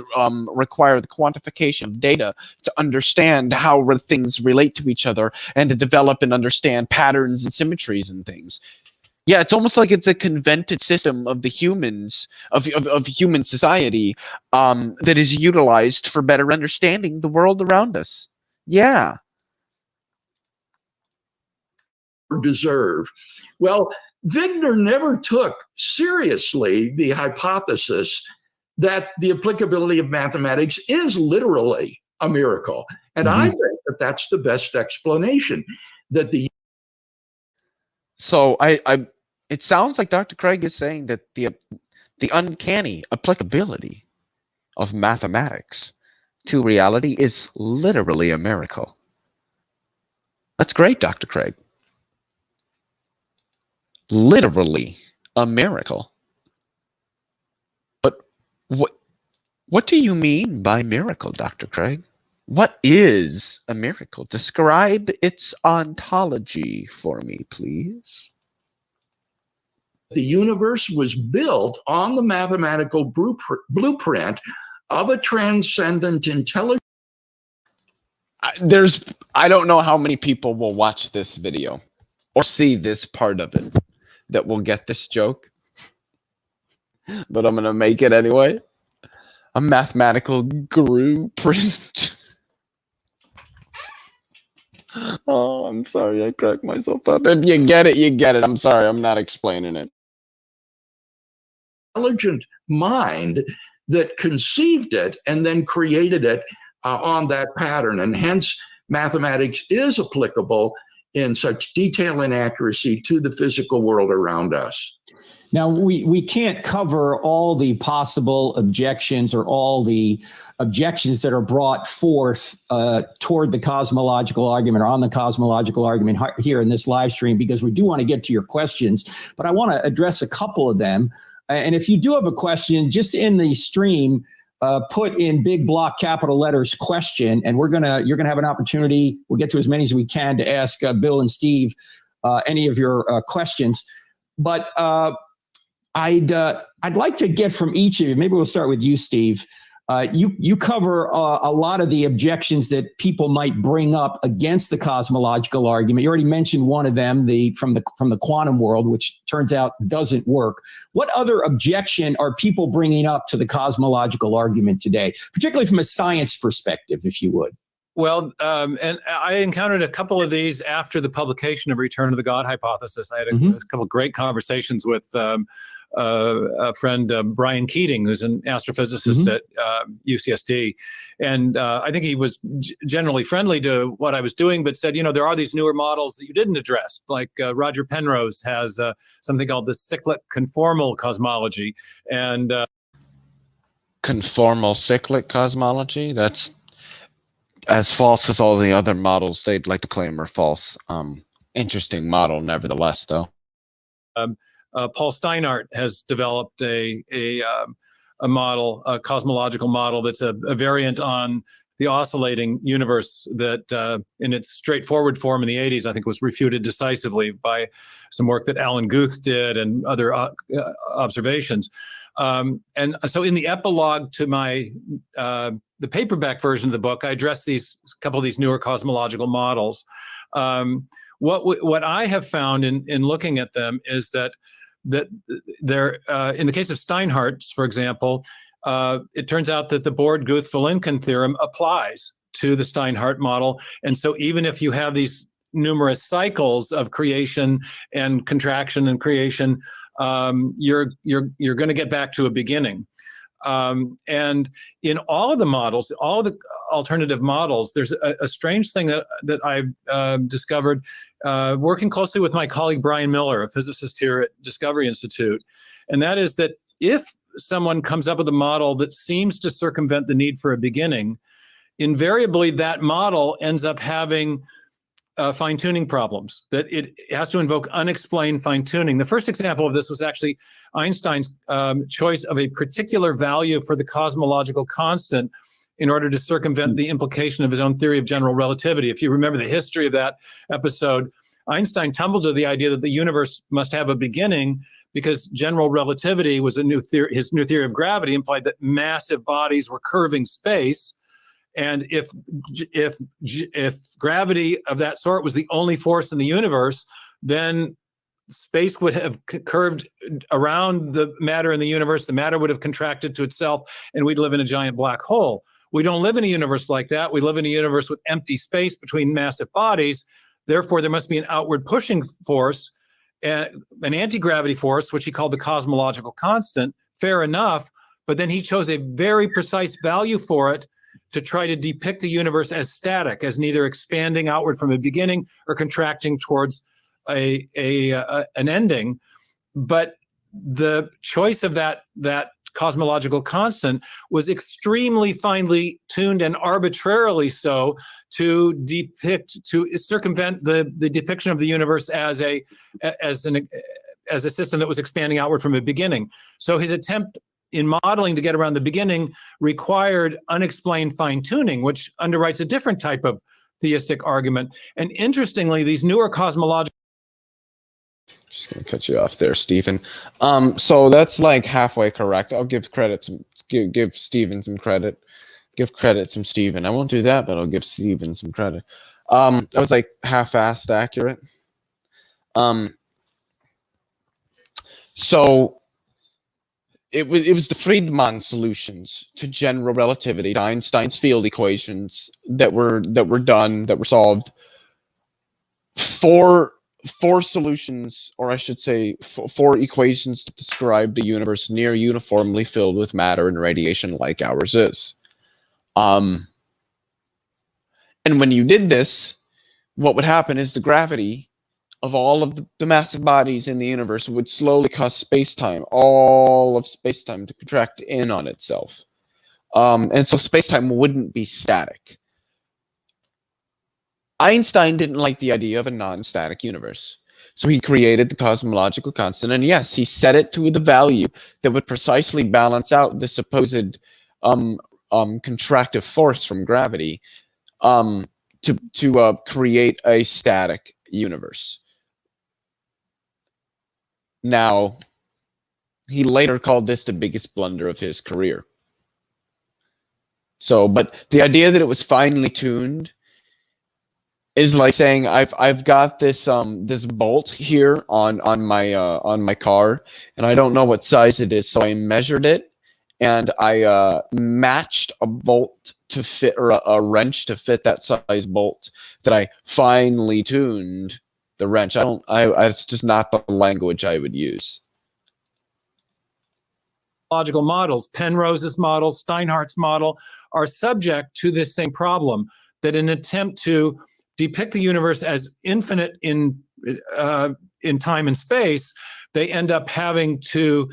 require the quantification of data to understand how things relate to each other, and to develop and understand patterns and symmetries and things. Yeah, it's almost like it's a convented system of the humans, of human society, that is utilized for better understanding the world around us. Yeah. Deserve. Well, Wigner never took seriously the hypothesis that the applicability of mathematics is literally a miracle. And I think that that's the best explanation. So it sounds like Dr. Craig is saying that the uncanny applicability of mathematics to reality is literally a miracle. That's great, Dr. Craig. Literally a miracle. But what do you mean by miracle, Dr. Craig? What is a miracle? Describe its ontology for me, please. The universe was built on the mathematical blueprint of a transcendent intelligence. I don't know how many people will watch this video or see this part of it that will get this joke, but I'm going to make it anyway. A mathematical blueprint. Oh, I'm sorry, I cracked myself up. If you get it, you get it. I'm sorry, I'm not explaining it. Intelligent mind that conceived it and then created it on that pattern. And hence, mathematics is applicable in such detail and accuracy to the physical world around us. Now, we can't cover all the possible objections or all the objections that are brought forth toward the cosmological argument or on the cosmological argument here in this live stream, because we do want to get to your questions, but I want to address a couple of them. And if you do have a question, just in the stream, put in big block capital letters question, and you're gonna have an opportunity. We'll get to as many as we can to ask Bill and Steve any of your questions. But I'd like to get from each of you. Maybe we'll start with you, Steve. You cover a lot of the objections that people might bring up against the cosmological argument. You already mentioned one of them, from the quantum world, which turns out doesn't work. What other objection are people bringing up to the cosmological argument today, particularly from a science perspective, if you would? Well, and I encountered a couple of these after the publication of Return to the God Hypothesis. I had a couple of great conversations with a friend, Brian Keating, who's an astrophysicist at UCSD. And I think he was generally friendly to what I was doing, but said, there are these newer models that you didn't address. Like Roger Penrose has something called the cyclic conformal cosmology. And Conformal cyclic cosmology? That's as false as all the other models they'd like to claim are false. Interesting model, nevertheless, though. Paul Steinhardt has developed a model, a cosmological model that's a variant on the oscillating universe that, in its straightforward form in the 80s, I think was refuted decisively by some work that Alan Guth did and other observations. And so in the epilogue to my the paperback version of the book, I address a couple of these newer cosmological models. What I have found in looking at them is that they're in the case of Steinhardt's, for example, it turns out that the Borde-Guth-Vilenkin theorem applies to the Steinhardt model, and so even if you have these numerous cycles of creation and contraction and creation, you're going to get back to a beginning. And in all of the models, all of the alternative models, there's a strange thing that I've discovered working closely with my colleague Brian Miller, a physicist here at Discovery Institute, and that is that if someone comes up with a model that seems to circumvent the need for a beginning, invariably that model ends up having fine-tuning problems, that it has to invoke unexplained fine-tuning. The first example of this was actually Einstein's choice of a particular value for the cosmological constant in order to circumvent the implication of his own theory of general relativity. If you remember the history of that episode, Einstein tumbled to the idea that the universe must have a beginning because general relativity was his new theory of gravity implied that massive bodies were curving space. And if gravity of that sort was the only force in the universe, then space would have curved around the matter in the universe. The matter would have contracted to itself, and we'd live in a giant black hole. We don't live in a universe like that. We live in a universe with empty space between massive bodies. Therefore, there must be an outward pushing force, an anti-gravity force, which he called the cosmological constant. Fair enough, but then he chose a very precise value for it to try to depict the universe as static, as neither expanding outward from a beginning or contracting towards an ending. But the choice of that cosmological constant was extremely finely tuned and arbitrarily so to circumvent the depiction of the universe as a system that was expanding outward from a beginning. So his attempt in modeling to get around the beginning required unexplained fine-tuning, which underwrites a different type of theistic argument. And interestingly, these newer cosmological... Just gonna cut you off there, Stephen. So that's like halfway correct. I'll give give Stephen some credit. Give credit some Stephen. I won't do that, but I'll give Stephen some credit. That was like half-assed accurate. So it was the Friedmann solutions to general relativity, to Einstein's field equations that were solved. Four solutions, or I should say four equations to describe the universe near uniformly filled with matter and radiation like ours is. And when you did this, what would happen is the gravity of all of the massive bodies in the universe would slowly cause space-time, all of space-time, to contract in on itself. And so space-time wouldn't be static. Einstein didn't like the idea of a non-static universe. So he created the cosmological constant, and yes, he set it to the value that would precisely balance out the supposed contractive force from gravity to create a static universe. Now, he later called this the biggest blunder of his career. So, but the idea that it was finely tuned is like saying I've got this this bolt here on my car, and I don't know what size it is, so I measured it, and I matched a bolt to fit, or a wrench to fit that size bolt, that I finely tuned the wrench. It's just not the language I would use. Logical models, Penrose's model, Steinhardt's model, are subject to this same problem, that in an attempt to depict the universe as infinite in time and space, they end up having to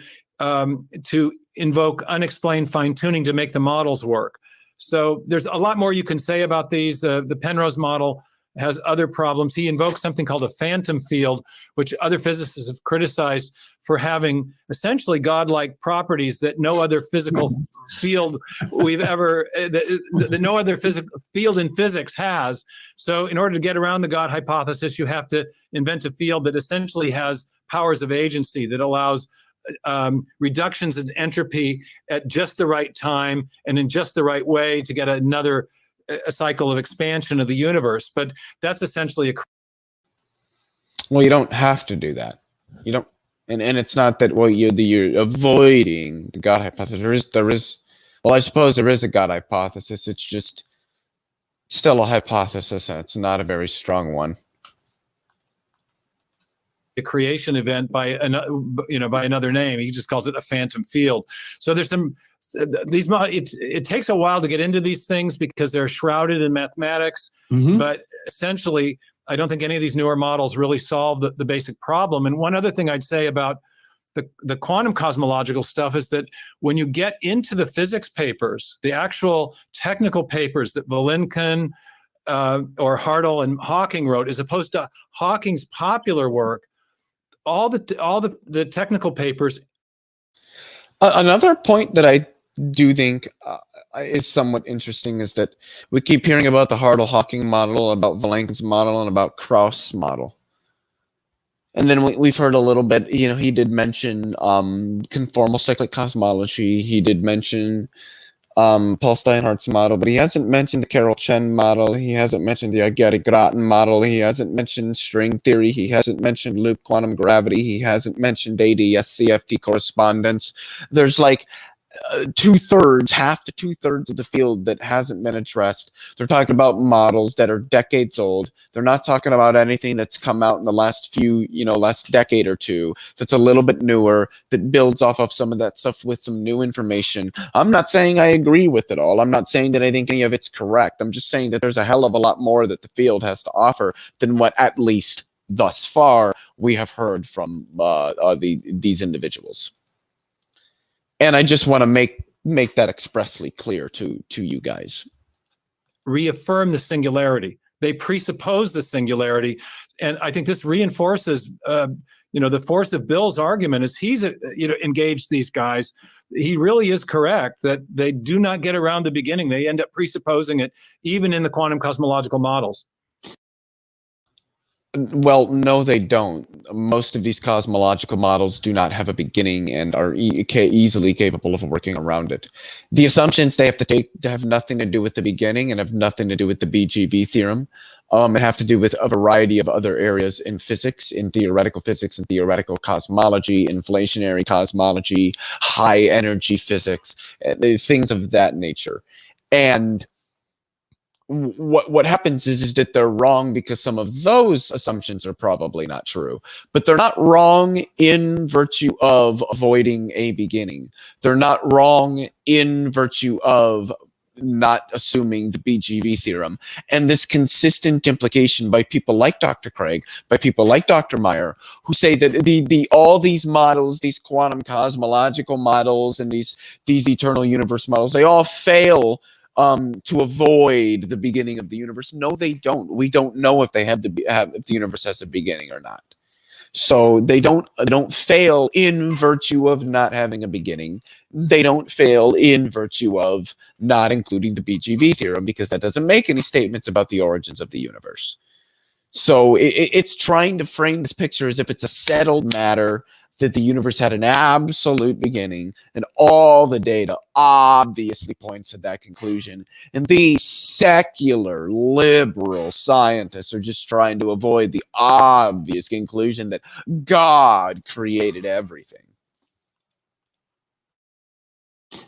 invoke unexplained fine-tuning to make the models work. So there's a lot more you can say about these. The Penrose model has other problems. He invokes something called a phantom field, which other physicists have criticized for having essentially godlike properties that no other physical field we've ever, that no other physical field in physics has. So in order to get around the God hypothesis, you have to invent a field that essentially has powers of agency, that allows reductions in entropy at just the right time and in just the right way to get a cycle of expansion of the universe. But that's essentially Well, you don't have to do that. You don't, and it's not that, well, you're avoiding the God hypothesis. There is, well, I suppose there is a God hypothesis. It's just still a hypothesis, and it's not a very strong one. a creation event by another name. He just calls it a phantom field. So there's it takes a while to get into these things because they're shrouded in mathematics, but essentially I don't think any of these newer models really solve the basic problem. And one other thing I'd say about the quantum cosmological stuff is that when you get into the physics papers, the actual technical papers that Vilenkin or Hartle and Hawking wrote, as opposed to Hawking's popular work, all the technical papers. Another point that I do think is somewhat interesting is that we keep hearing about the Hartle-Hawking model, about Vilenkin's model, and about Krauss' model. And then we've heard a little bit, he did mention conformal cyclic cosmology. He did mention Paul Steinhardt's model, but he hasn't mentioned the Carol Chen model. He hasn't mentioned the Ageri-Gratin model. He hasn't mentioned string theory. He hasn't mentioned loop quantum gravity. He hasn't mentioned ADS-CFT correspondence. There's like half to two-thirds of the field that hasn't been addressed. They're talking about models that are decades old. They're not talking about anything that's come out in the last last decade or two that's a little bit newer, that builds off of some of that stuff with some new information. I'm not saying I agree with it all. I'm not saying that I think any of it's correct. I'm just saying that there's a hell of a lot more that the field has to offer than what, at least thus far, we have heard from these individuals. And I just want to make that expressly clear to you guys. Reaffirm the singularity. They presuppose the singularity, and I think this reinforces, the force of Bill's argument as he's, engaged these guys. He really is correct that they do not get around the beginning. They end up presupposing it, even in the quantum cosmological models. Well, no, they don't. Most of these cosmological models do not have a beginning and are easily capable of working around it. The assumptions they have to take have nothing to do with the beginning and have nothing to do with the BGV theorem. It have to do with a variety of other areas in physics, in theoretical physics and theoretical cosmology, inflationary cosmology, high energy physics, things of that nature. And what happens is that they're wrong because some of those assumptions are probably not true, but they're not wrong in virtue of avoiding a beginning. They're not wrong in virtue of not assuming the BGV theorem. And this consistent implication by people like Dr. Craig, by people like Dr. Meyer, who say that all these models, these quantum cosmological models and these eternal universe models, they all fail to avoid the beginning of the universe. No, they don't. We don't know if they if the universe has a beginning or not. So they don't fail in virtue of not having a beginning. They don't fail in virtue of not including the BGV theorem, because that doesn't make any statements about the origins of the universe. So it's trying to frame this picture as if it's a settled matter that the universe had an absolute beginning, and all the data obviously points to that conclusion. And these secular, liberal scientists are just trying to avoid the obvious conclusion that God created everything.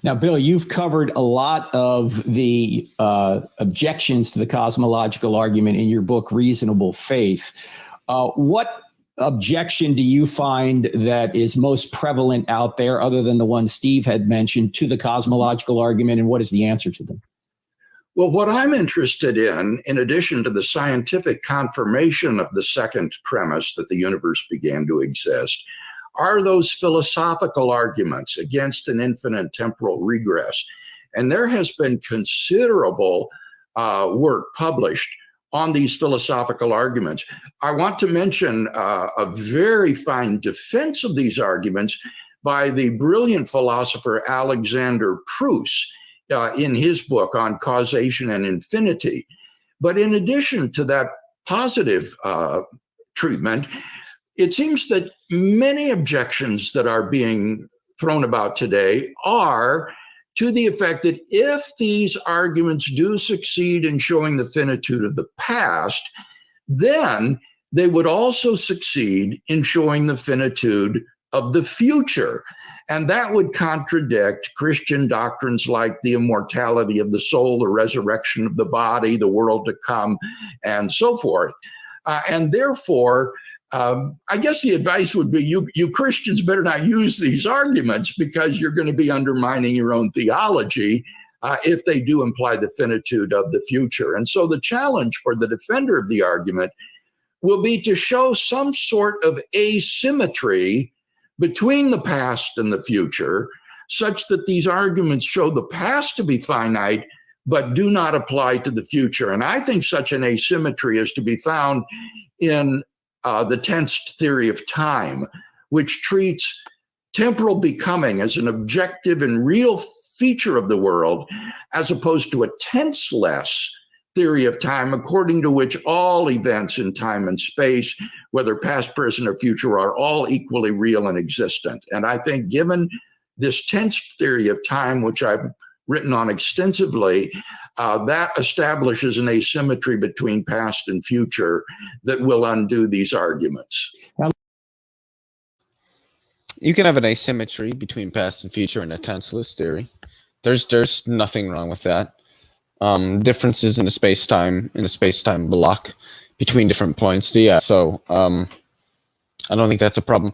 Now, Bill, you've covered a lot of the objections to the cosmological argument in your book, Reasonable Faith. What objection do you find that is most prevalent out there, other than the one Steve had mentioned, to the cosmological argument, and what is the answer to them? Well, what I'm interested in addition to the scientific confirmation of the second premise that the universe began to exist, are those philosophical arguments against an infinite temporal regress. And there has been considerable work published on these philosophical arguments. I want to mention a very fine defense of these arguments by the brilliant philosopher Alexander Proust in his book on causation and infinity. But in addition to that positive treatment, it seems that many objections that are being thrown about today are to the effect that if these arguments do succeed in showing the finitude of the past, then they would also succeed in showing the finitude of the future. And that would contradict Christian doctrines like the immortality of the soul, the resurrection of the body, the world to come, and so forth. And therefore, I guess the advice would be you Christians better not use these arguments, because you're going to be undermining your own theology if they do imply the finitude of the future. And so the challenge for the defender of the argument will be to show some sort of asymmetry between the past and the future, such that these arguments show the past to be finite, but do not apply to the future. And I think such an asymmetry is to be found in the tensed theory of time, which treats temporal becoming as an objective and real feature of the world, as opposed to a tenseless theory of time, according to which all events in time and space, whether past, present, or future, are all equally real and existent. And I think given this tensed theory of time, which I've written on extensively, that establishes an asymmetry between past and future that will undo these arguments. You can have an asymmetry between past and future in a tenseless theory. There's nothing wrong with that. Differences in the space-time block between different points. Yeah, so I don't think that's a problem.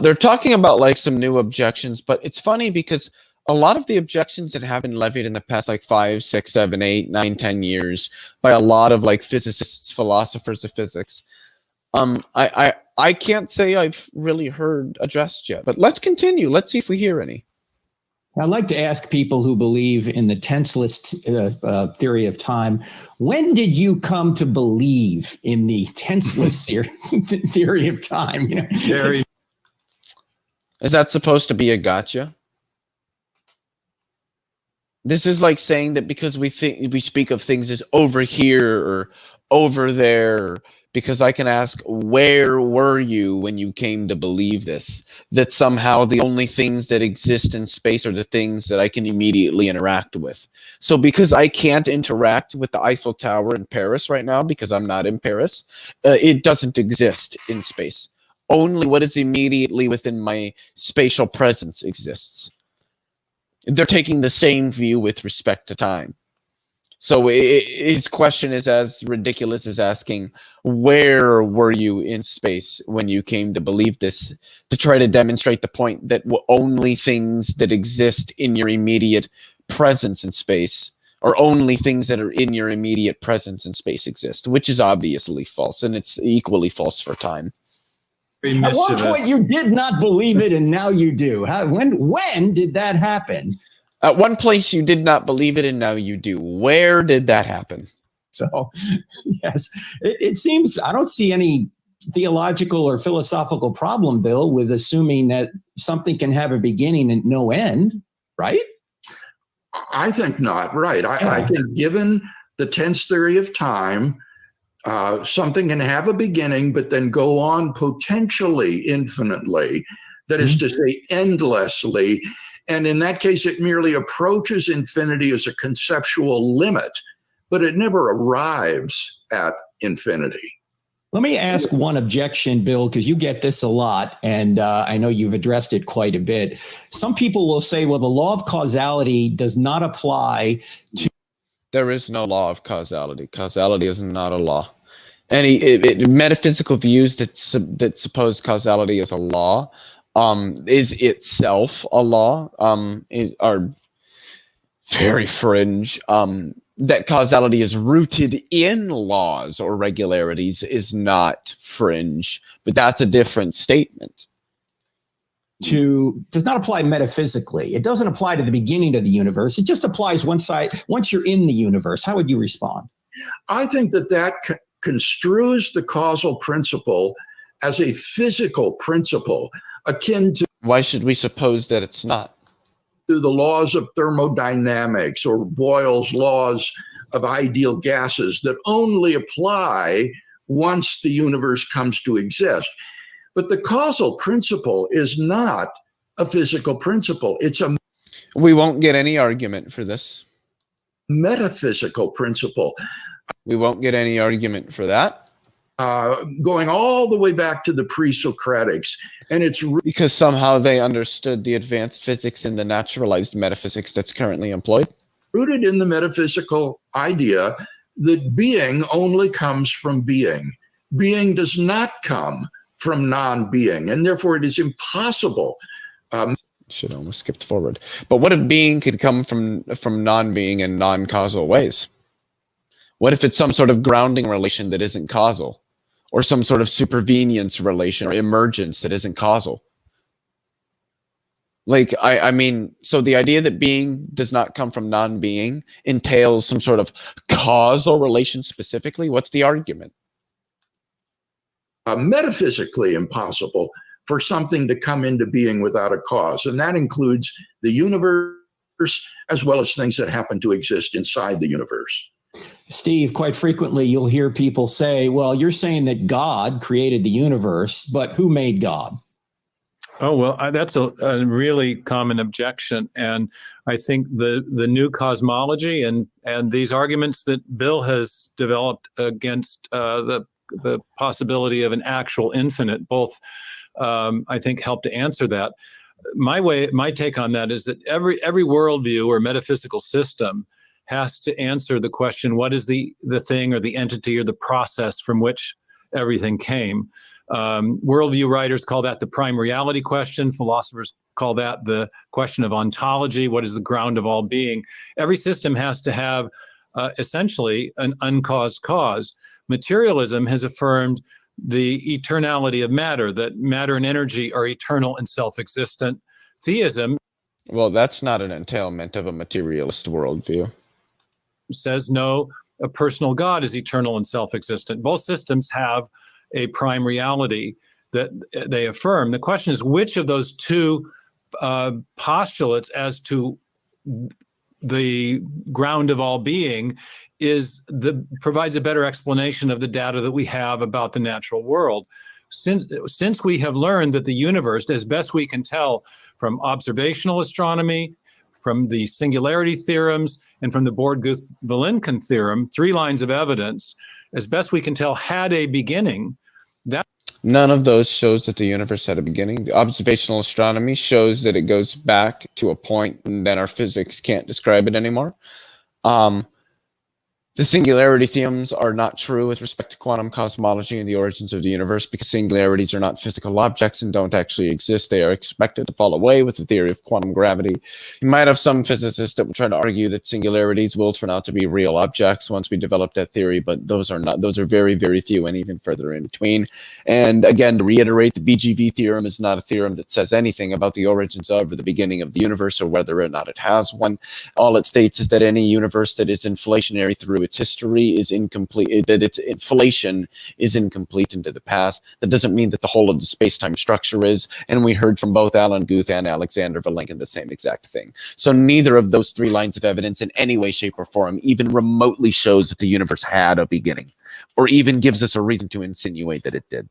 They're talking about like some new objections, but it's funny because a lot of the objections that have been levied in the past like 5, 6, 7, 8, 9, 10 years by a lot of like physicists, philosophers of physics, I can't say I've really heard addressed yet. But let's continue. Let's see if we hear any. I'd like to ask people who believe in the tenseless theory of time, when did you come to believe in the tenseless theory of time? You know? Is that supposed to be a gotcha? This is like saying that because we speak of things as over here or over there, because I can ask, where were you when you came to believe this? That somehow the only things that exist in space are the things that I can immediately interact with. So because I can't interact with the Eiffel Tower in Paris right now, because I'm not in Paris, it doesn't exist in space. Only what is immediately within my spatial presence exists. They're taking the same view with respect to time. So his question is as ridiculous as asking, where were you in space when you came to believe this, to try to demonstrate the point that only things that exist in your immediate presence in space, or only things that are in your immediate presence in space exist, which is obviously false, and it's equally false for time. At one point you did not believe it, and now you do. When did that happen? At one place you did not believe it, and now you do. Where did that happen? So, yes, it seems I don't see any theological or philosophical problem, Bill, with assuming that something can have a beginning and no end, right? I think not, right. I think given the tense theory of time, something can have a beginning, but then go on potentially infinitely. That is to say, endlessly. And in that case, it merely approaches infinity as a conceptual limit, but it never arrives at infinity. Let me ask one objection, Bill, because you get this a lot, and I know you've addressed it quite a bit. Some people will say, well, the law of causality does not apply to... There is no law of causality. Causality is not a law. Any metaphysical views that suppose causality is a law is itself a law, are very fringe. That causality is rooted in laws or regularities is not fringe, but that's a different statement. Does not apply metaphysically. It doesn't apply to the beginning of the universe. It just applies once you're in the universe. How would you respond? I think that construes the causal principle as a physical principle, akin to... Why should we suppose that it's not? To the laws of thermodynamics or Boyle's laws of ideal gases that only apply once the universe comes to exist. But the causal principle is not a physical principle. It's a... We won't get any argument for this. Metaphysical principle. We won't get any argument for that. Going all the way back to the pre-Socratics. And it's because somehow they understood the advanced physics and the naturalized metaphysics that's currently employed. Rooted in the metaphysical idea that being only comes from being. Being does not come from non-being, and therefore it is impossible. Should almost skipped forward. But what if being could come from non-being in non-causal ways? What if it's some sort of grounding relation that isn't causal? Or some sort of supervenience relation or emergence that isn't causal? Like, I mean, so the idea that being does not come from non-being entails some sort of causal relation specifically? What's the argument? Metaphysically impossible for something to come into being without a cause. And that includes the universe as well as things that happen to exist inside the universe. Steve, quite frequently you'll hear people say, well, you're saying that God created the universe, but who made God? Oh, well, that's a really common objection. And I think the new cosmology and these arguments that Bill has developed against the possibility of an actual infinite, both I think help to answer that. My take on that is that every worldview or metaphysical system has to answer the question, what is the thing or the entity or the process from which everything came? Worldview writers call that the prime reality question. Philosophers call that the question of ontology. What is the ground of all being? Every system has to have essentially an uncaused cause. Materialism has affirmed the eternality of matter, that matter and energy are eternal and self-existent. Theism... Well, that's not an entailment of a materialist worldview. Says no, a personal God is eternal and self-existent. Both systems have a prime reality that they affirm. The question is, which of those two postulates as to the ground of all being provides a better explanation of the data that we have about the natural world. Since we have learned that the universe, as best we can tell from observational astronomy, from the singularity theorems, and from the Borguth-Vilenkin theorem, 3 lines of evidence, as best we can tell, had a beginning. None of those shows that the universe had a beginning. The observational astronomy shows that it goes back to a point and then our physics can't describe it anymore. The singularity theorems are not true with respect to quantum cosmology and the origins of the universe because singularities are not physical objects and don't actually exist. They are expected to fall away with the theory of quantum gravity. You might have some physicists that will try to argue that singularities will turn out to be real objects once we develop that theory, but those are very, very few and even further in between. And again, to reiterate, the BGV theorem is not a theorem that says anything about the origins of or the beginning of the universe or whether or not it has one. All it states is that any universe that is inflationary through its history is incomplete, that its inflation is incomplete into the past. That doesn't mean that the whole of the space-time structure is, and we heard from both Alan Guth and Alexander Vilenkin the same exact thing. So neither of those 3 lines of evidence in any way, shape, or form even remotely shows that the universe had a beginning, or even gives us a reason to insinuate that it did.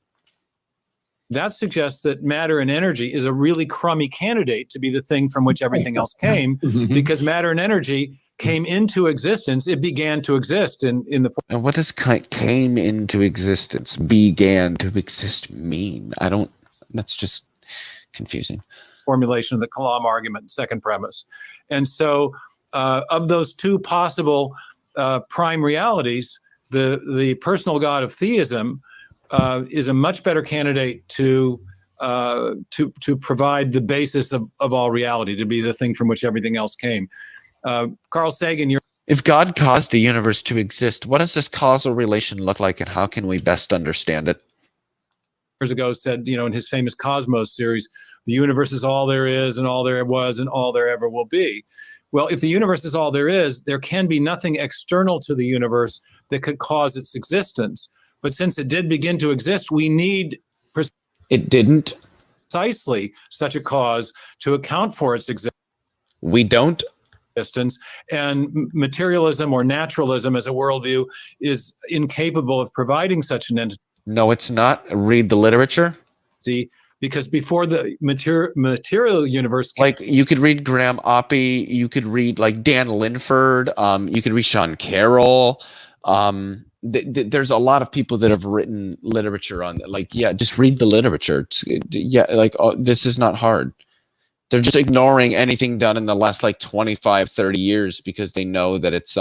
that suggests that matter and energy is a really crummy candidate to be the thing from which everything else came, because matter and energy came into existence. It began to exist in the. And what does came into existence, began to exist mean? That's just confusing. Formulation of the Kalam argument, second premise. And so of those two possible prime realities, the personal God of theism is a much better candidate to provide the basis of all reality, to be the thing from which everything else came. Carl Sagan, if God caused the universe to exist, what does this causal relation look like, and how can we best understand it? years ago said, in his famous Cosmos series, the universe is all there is and all there was and all there ever will be. Well, if the universe is all there is, there can be nothing external to the universe that could cause its existence. But since it did begin to exist, we need It didn't. precisely such a cause to account for its We don't. existence. And materialism or naturalism as a worldview is incapable of providing such an entity. No, it's not. Read the literature. Because before the material universe came, Like, you could read Graham Oppie, you could read like Dan Linford, you could read Sean Carroll. There's a lot of people that have written literature on that. Like, yeah, just read the literature. This is not hard. They're just ignoring anything done in the last like 25, 30 years because they know that it's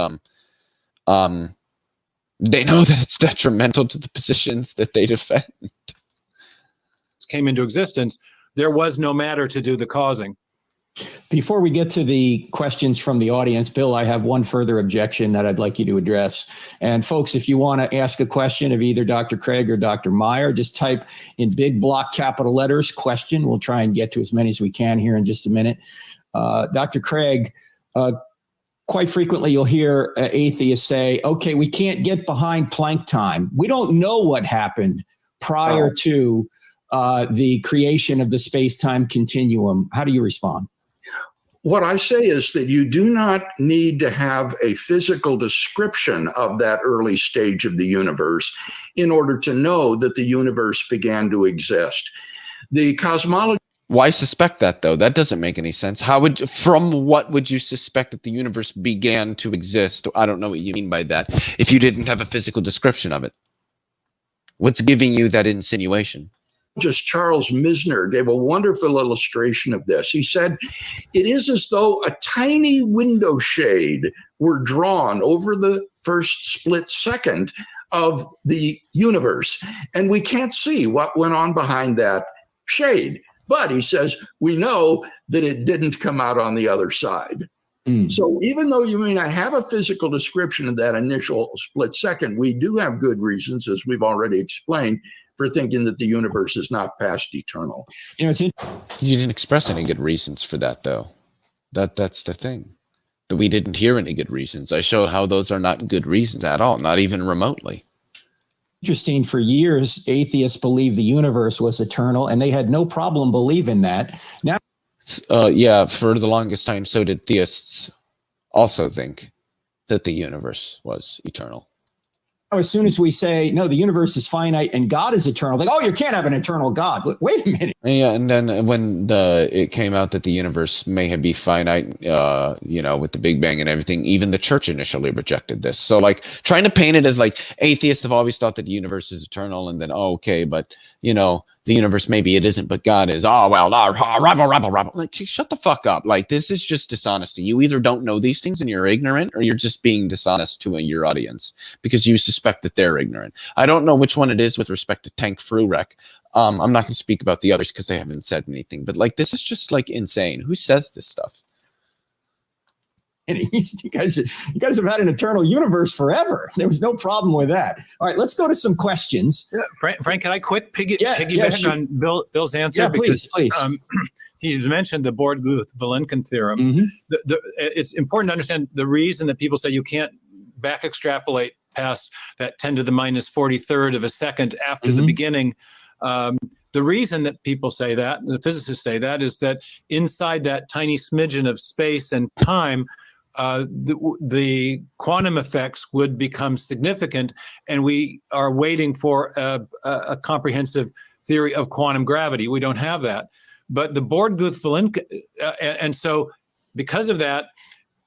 detrimental to the positions that they defend. came into existence, there was no matter to do the causing. Before we get to the questions from the audience, Bill, I have one further objection that I'd like you to address. And folks, if you want to ask a question of either Dr. Craig or Dr. Meyer, just type in big block capital letters, question. We'll try and get to as many as we can here in just a minute. Dr. Craig, quite frequently you'll hear atheists say, okay, we can't get behind Planck time. We don't know what happened prior to the creation of the space-time continuum. How do you respond? What I say is that you do not need to have a physical description of that early stage of the universe in order to know that the universe began to exist. The cosmology. Why suspect that, though? That doesn't make any sense. From what would you suspect that the universe began to exist? I don't know what you mean by that. If you didn't have a physical description of it, what's giving you that insinuation? Just Charles Misner gave a wonderful illustration of this. He said, it is as though a tiny window shade were drawn over the first split second of the universe, and we can't see what went on behind that shade. But he says, we know that it didn't come out on the other side. So even though you may not have a physical description of that initial split second, we do have good reasons, as we've already explained, for thinking that the universe is not past eternal. You didn't express any good reasons for that, though. That's the thing. That we didn't hear any good reasons. I showed how those are not good reasons at all, not even remotely. Interesting, for years, atheists believed the universe was eternal, and they had no problem believing that. Now, yeah, for the longest time, so did theists also think that the universe was eternal. as soon as we say, no, the universe is finite and God is eternal, like, oh, you can't have an eternal God. Wait a minute. Yeah, and then when it came out that the universe may be finite, with the Big Bang and everything, even the church initially rejected this. So, like, trying to paint it as like atheists have always thought that the universe is eternal, and then, but the universe, maybe it isn't, but God is. Oh, well, rabble. Like, shut the fuck up. Like, this is just dishonesty. You either don't know these things and you're ignorant, or you're just being dishonest to your audience because you suspect that they're ignorant. I don't know which one it is with respect to Tank Frurek. I'm not going to speak about the others because they haven't said anything, but like, this is just like insane. Who says this stuff? And you guys have had an eternal universe forever. There was no problem with that. All right, let's go to some questions. Yeah, Frank, can I piggyback sure. on Bill's answer? Yeah, please. He mentioned the Borg-Guth-Vilenkin theorem. Mm-hmm. It's important to understand the reason that people say you can't back extrapolate past that 10 to the minus 43rd of a second after the beginning. The reason that people say that, and the physicists say that, is that inside that tiny smidgen of space and time, the quantum effects would become significant, and we are waiting for a comprehensive theory of quantum gravity. We don't have that. But the Born-Guth-Vilenkin, and so because of that,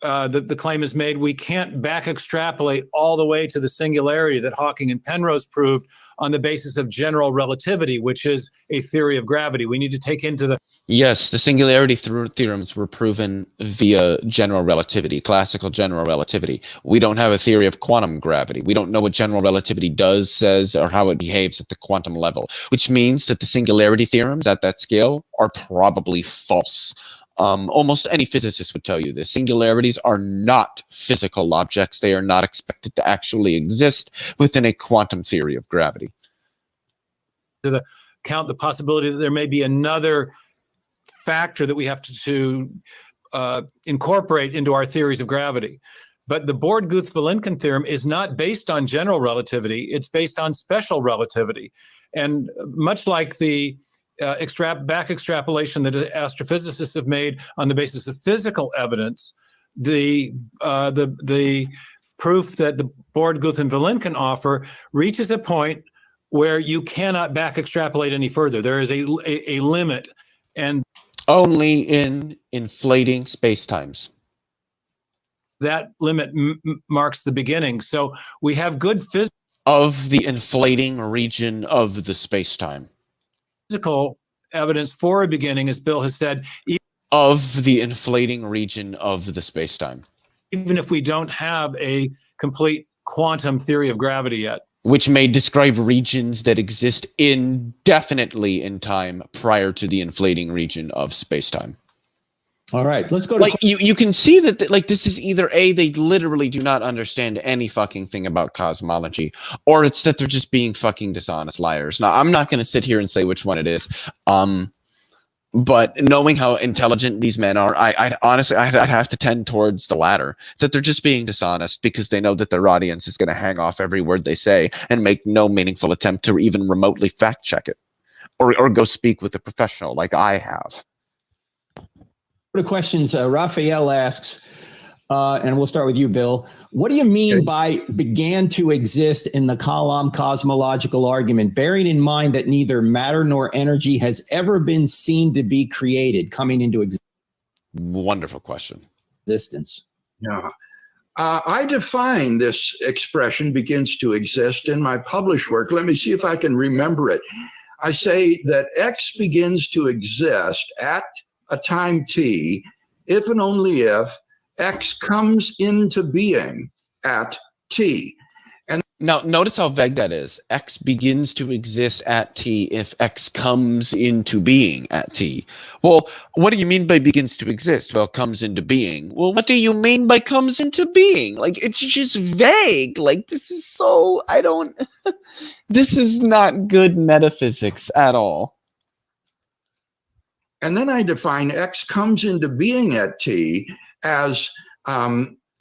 the claim is made we can't back extrapolate all the way to the singularity that Hawking and Penrose proved on the basis of general relativity, which is a theory of gravity. We need to take into the... Yes, the singularity theorems were proven via general relativity, classical general relativity. We don't have a theory of quantum gravity. We don't know what general relativity does, says, or how it behaves at the quantum level, which means that the singularity theorems at that scale are probably false. Almost any physicist would tell you this. Singularities are not physical objects. They are not expected to actually exist within a quantum theory of gravity. To count the possibility that there may be another factor that we have to incorporate into our theories of gravity. But the Born-Guth-Vilenkin theorem is not based on general relativity. It's based on special relativity. And much like the back extrapolation that astrophysicists have made on the basis of physical evidence, the proof that the Born-Guth and Vilenkin offer reaches a point where you cannot back extrapolate any further. There is a limit, and only in inflating spacetimes. That limit marks the beginning. So we have good of the inflating region of the spacetime. Physical evidence for a beginning, as Bill has said, of the inflating region of the spacetime. Even if we don't have a complete quantum theory of gravity yet. Which may describe regions that exist indefinitely in time prior to the inflating region of spacetime. All right, let's go to... Like, you can see that, like, this is either A, they literally do not understand any fucking thing about cosmology, or it's that they're just being fucking dishonest liars. Now, I'm not going to sit here and say which one it is, but knowing how intelligent these men are, I'd honestly have to tend towards the latter, that they're just being dishonest because they know that their audience is going to hang off every word they say and make no meaningful attempt to even remotely fact check it, or go speak with a professional like I have. The questions, Raphael asks, and we'll start with you, Bill. What do you mean by began to exist in the Kalam cosmological argument, bearing in mind that neither matter nor energy has ever been seen to be created, coming into Wonderful question. Existence? Yeah. I define this expression begins to exist in my published work. Let me see if I can remember it. I say that X begins to exist at a time t, if and only if X comes into being at t. And now notice how vague that is. X begins to exist at t if X comes into being at t. Well, what do you mean by begins to exist? Well, comes into being. Well, what do you mean by comes into being? Like, it's just vague. Like, this is so, I don't, this is not good metaphysics at all. And then I define X comes into being at t as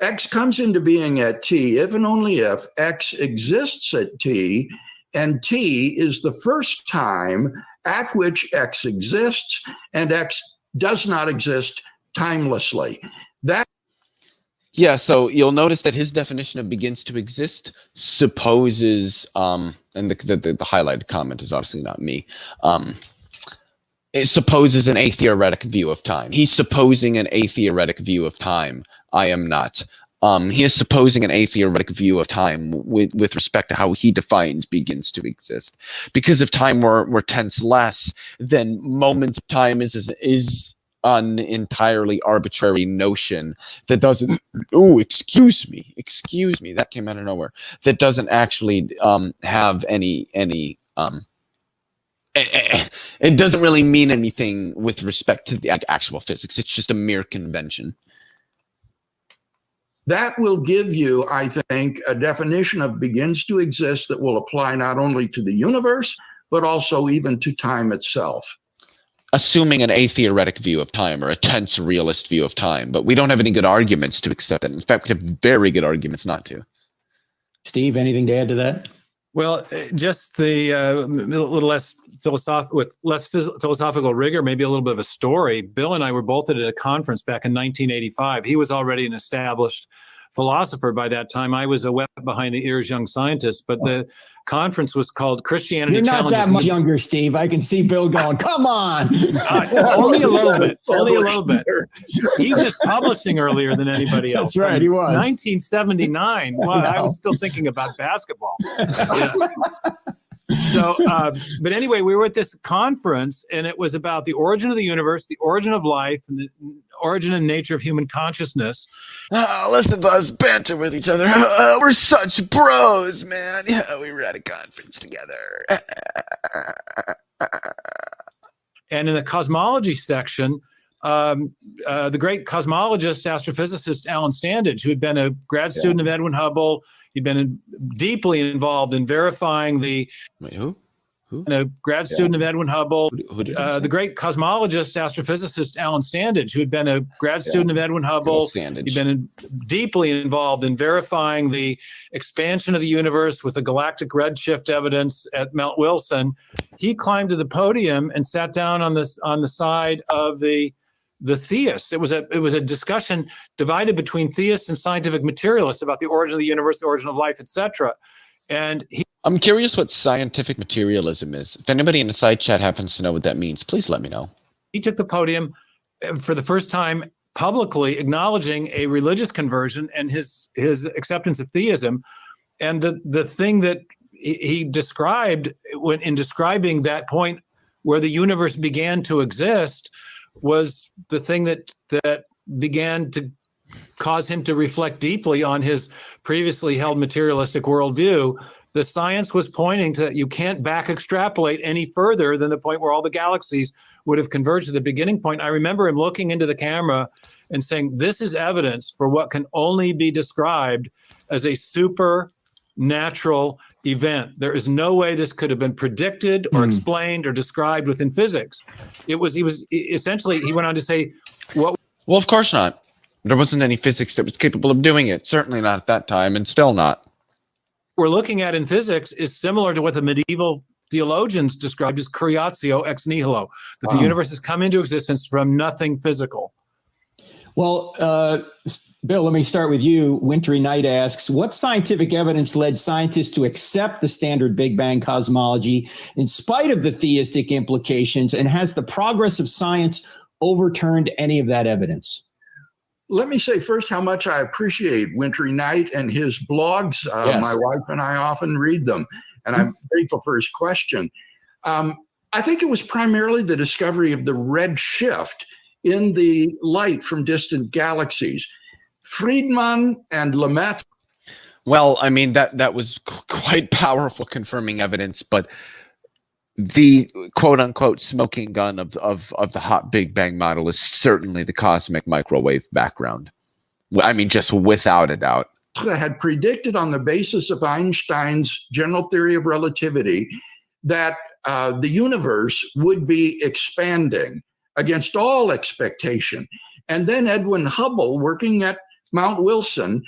X comes into being at t if and only if X exists at t, and t is the first time at which X exists, and X does not exist timelessly. Yeah, so you'll notice that his definition of begins to exist supposes, and the highlighted comment is obviously not me, it supposes an atheoretic view of time. He's supposing an atheoretic view of time. I am not. He is supposing an atheoretic view of time with respect to how he defines begins to exist. Because if time were tense less, then moments of time is an entirely arbitrary notion that doesn't, excuse me, that came out of nowhere, that doesn't actually have any it doesn't really mean anything with respect to the actual physics. It's just a mere convention. That will give you, I think, a definition of begins to exist that will apply not only to the universe, but also even to time itself. Assuming an atheoretic view of time or a tense realist view of time, but we don't have any good arguments to accept it. In fact, we have very good arguments not to. Steve, anything to add to that? Well, just the little less philosophical rigor, maybe a little bit of a story. Bill and I were both at a conference back in 1985. He was already an established philosopher by that time. I was a wet behind the ears young scientist, but the conference was called Christianity You're not Challenges that much younger, Steve. I can see Bill going, come on. only a little bit. Only a little bit. He's just publishing earlier than anybody else. That's right, he was. 1979. Well, I was still thinking about basketball. Yeah. So, but anyway, we were at this conference, and it was about the origin of the universe, the origin of life, and the origin and nature of human consciousness. Listen to us banter with each other. We're such bros, man. Yeah, we were at a conference together. And in the cosmology section, the great cosmologist, astrophysicist Alan Standage, who had been a grad student of Edwin Hubble, he'd been deeply involved in verifying the. Wait, who? A grad student of Edwin Hubble. Who did he say? The great cosmologist, astrophysicist Alan Standage, who had been a grad student of Edwin Hubble. He'd been deeply involved in verifying the expansion of the universe with the galactic redshift evidence at Mount Wilson. He climbed to the podium and sat down on the side of the theists. It was a discussion divided between theists and scientific materialists about the origin of the universe, the origin of life, etc. And I'm curious what scientific materialism is. If anybody in the side chat happens to know what that means, please let me know. He took the podium for the first time publicly acknowledging a religious conversion and his acceptance of theism. And the thing that he described when in describing that point where the universe began to exist was the thing that began to cause him to reflect deeply on his previously held materialistic worldview. The science was pointing to that you can't back extrapolate any further than the point where all the galaxies would have converged to the beginning point. I remember him looking into the camera and saying, this is evidence for what can only be described as a supernatural event. There is no way this could have been predicted or explained or described within physics. He went on to say, well, of course not. There wasn't any physics that was capable of doing it. Certainly not at that time, and still not. We're looking at in physics is similar to what the medieval theologians described as creatio ex nihilo, that the universe has come into existence from nothing physical. Well, Bill, let me start with you. Wintry Night asks, what scientific evidence led scientists to accept the standard Big Bang cosmology in spite of the theistic implications, and has the progress of science overturned any of that evidence? Let me say first how much I appreciate Wintry Night and his blogs. Yes. My wife and I often read them, and I'm grateful for his question. I think it was primarily the discovery of the red shift in the light from distant galaxies. Friedman and Lemaitre. Well, I mean, that was quite powerful confirming evidence, but the quote-unquote smoking gun of the hot Big Bang model is certainly the cosmic microwave background. I mean, just without a doubt. Had predicted on the basis of Einstein's general theory of relativity that the universe would be expanding against all expectation. And then Edwin Hubble, working at Mount Wilson,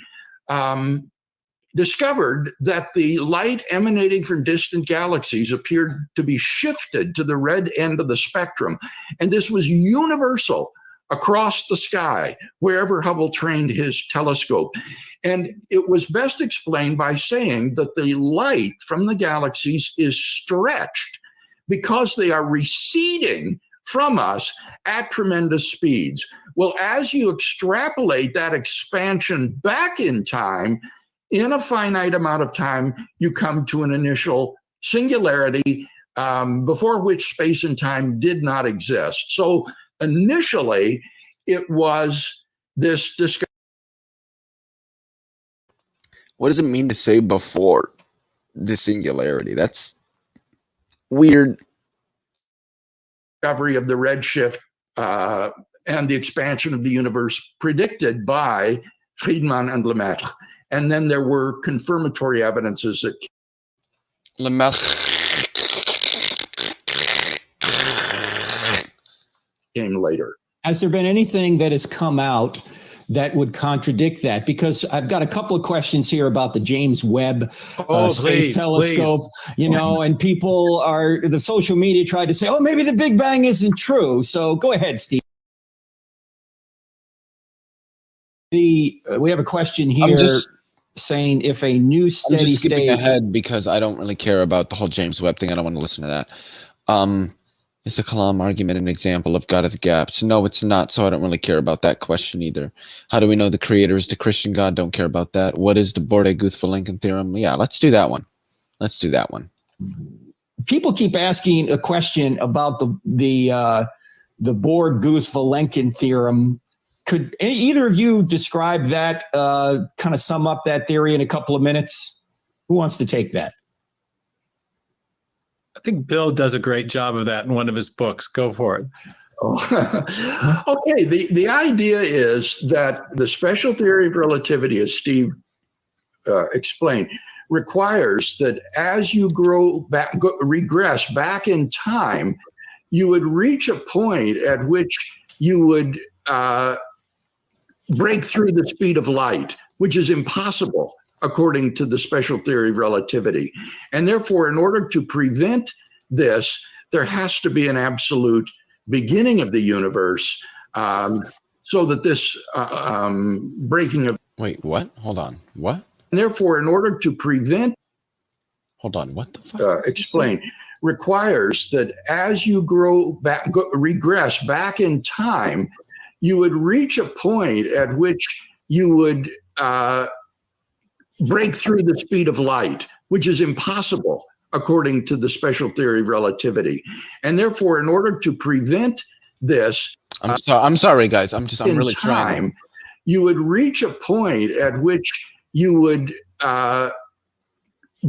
discovered that the light emanating from distant galaxies appeared to be shifted to the red end of the spectrum. And this was universal across the sky, wherever Hubble trained his telescope. And it was best explained by saying that the light from the galaxies is stretched because they are receding from us at tremendous speeds. Well, as you extrapolate that expansion back in time, in a finite amount of time, you come to an initial singularity before which space and time did not exist. So initially, it was this discovery. What does it mean to say before the singularity? That's weird. Discovery of the redshift and the expansion of the universe predicted by Friedman and Lemaitre. And then there were confirmatory evidences that came later. Has there been anything that has come out that would contradict that? Because I've got a couple of questions here about the James Webb Space Telescope, you know, and the social media tried to say, oh, maybe the Big Bang isn't true. So go ahead, Steve. We have a question here saying if a new I'm steady just skipping state. ahead because I don't really care about the whole James Webb thing. I don't want to listen to that. Is the Kalam argument an example of God of the gaps? No, it's not. So I don't really care about that question either. How do we know the creator is the Christian God? Don't care about that. What is the Borde-Guth-Vilenkin theorem? Yeah, let's do that one. Let's do that one. People keep asking a question about the Borde-Guth-Vilenkin theorem. Could either of you describe that, kind of sum up that theory in a couple of minutes? Who wants to take that? I think Bill does a great job of that in one of his books. Go for it. Okay, the idea is that the special theory of relativity, as Steve explained, requires that as you regress back in time, you would reach a point at which you would break through the speed of light, which is impossible according to the special theory of relativity. And therefore, in order to prevent this, there has to be an absolute beginning of the universe, so that this breaking of... Wait, what? Hold on. What? And therefore, in order to prevent... Hold on, what the fuck? Explain. Requires that as you regress back in time, you would reach a point at which you would break through the speed of light, which is impossible according to the special theory of relativity. And therefore, in order to prevent this... I'm sorry, guys. I'm really trying. You would reach a point at which you would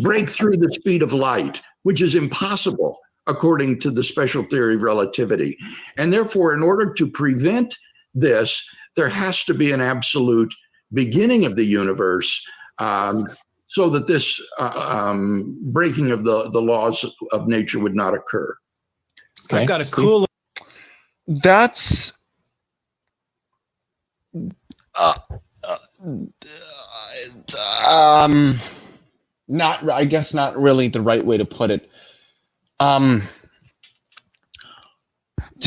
break through the speed of light, which is impossible according to the special theory of relativity. And therefore, in order to prevent this, there has to be an absolute beginning of the universe, so that this breaking of the laws of nature would not occur. Okay. I've got a cool... That's not, I guess, not really the right way to put it. To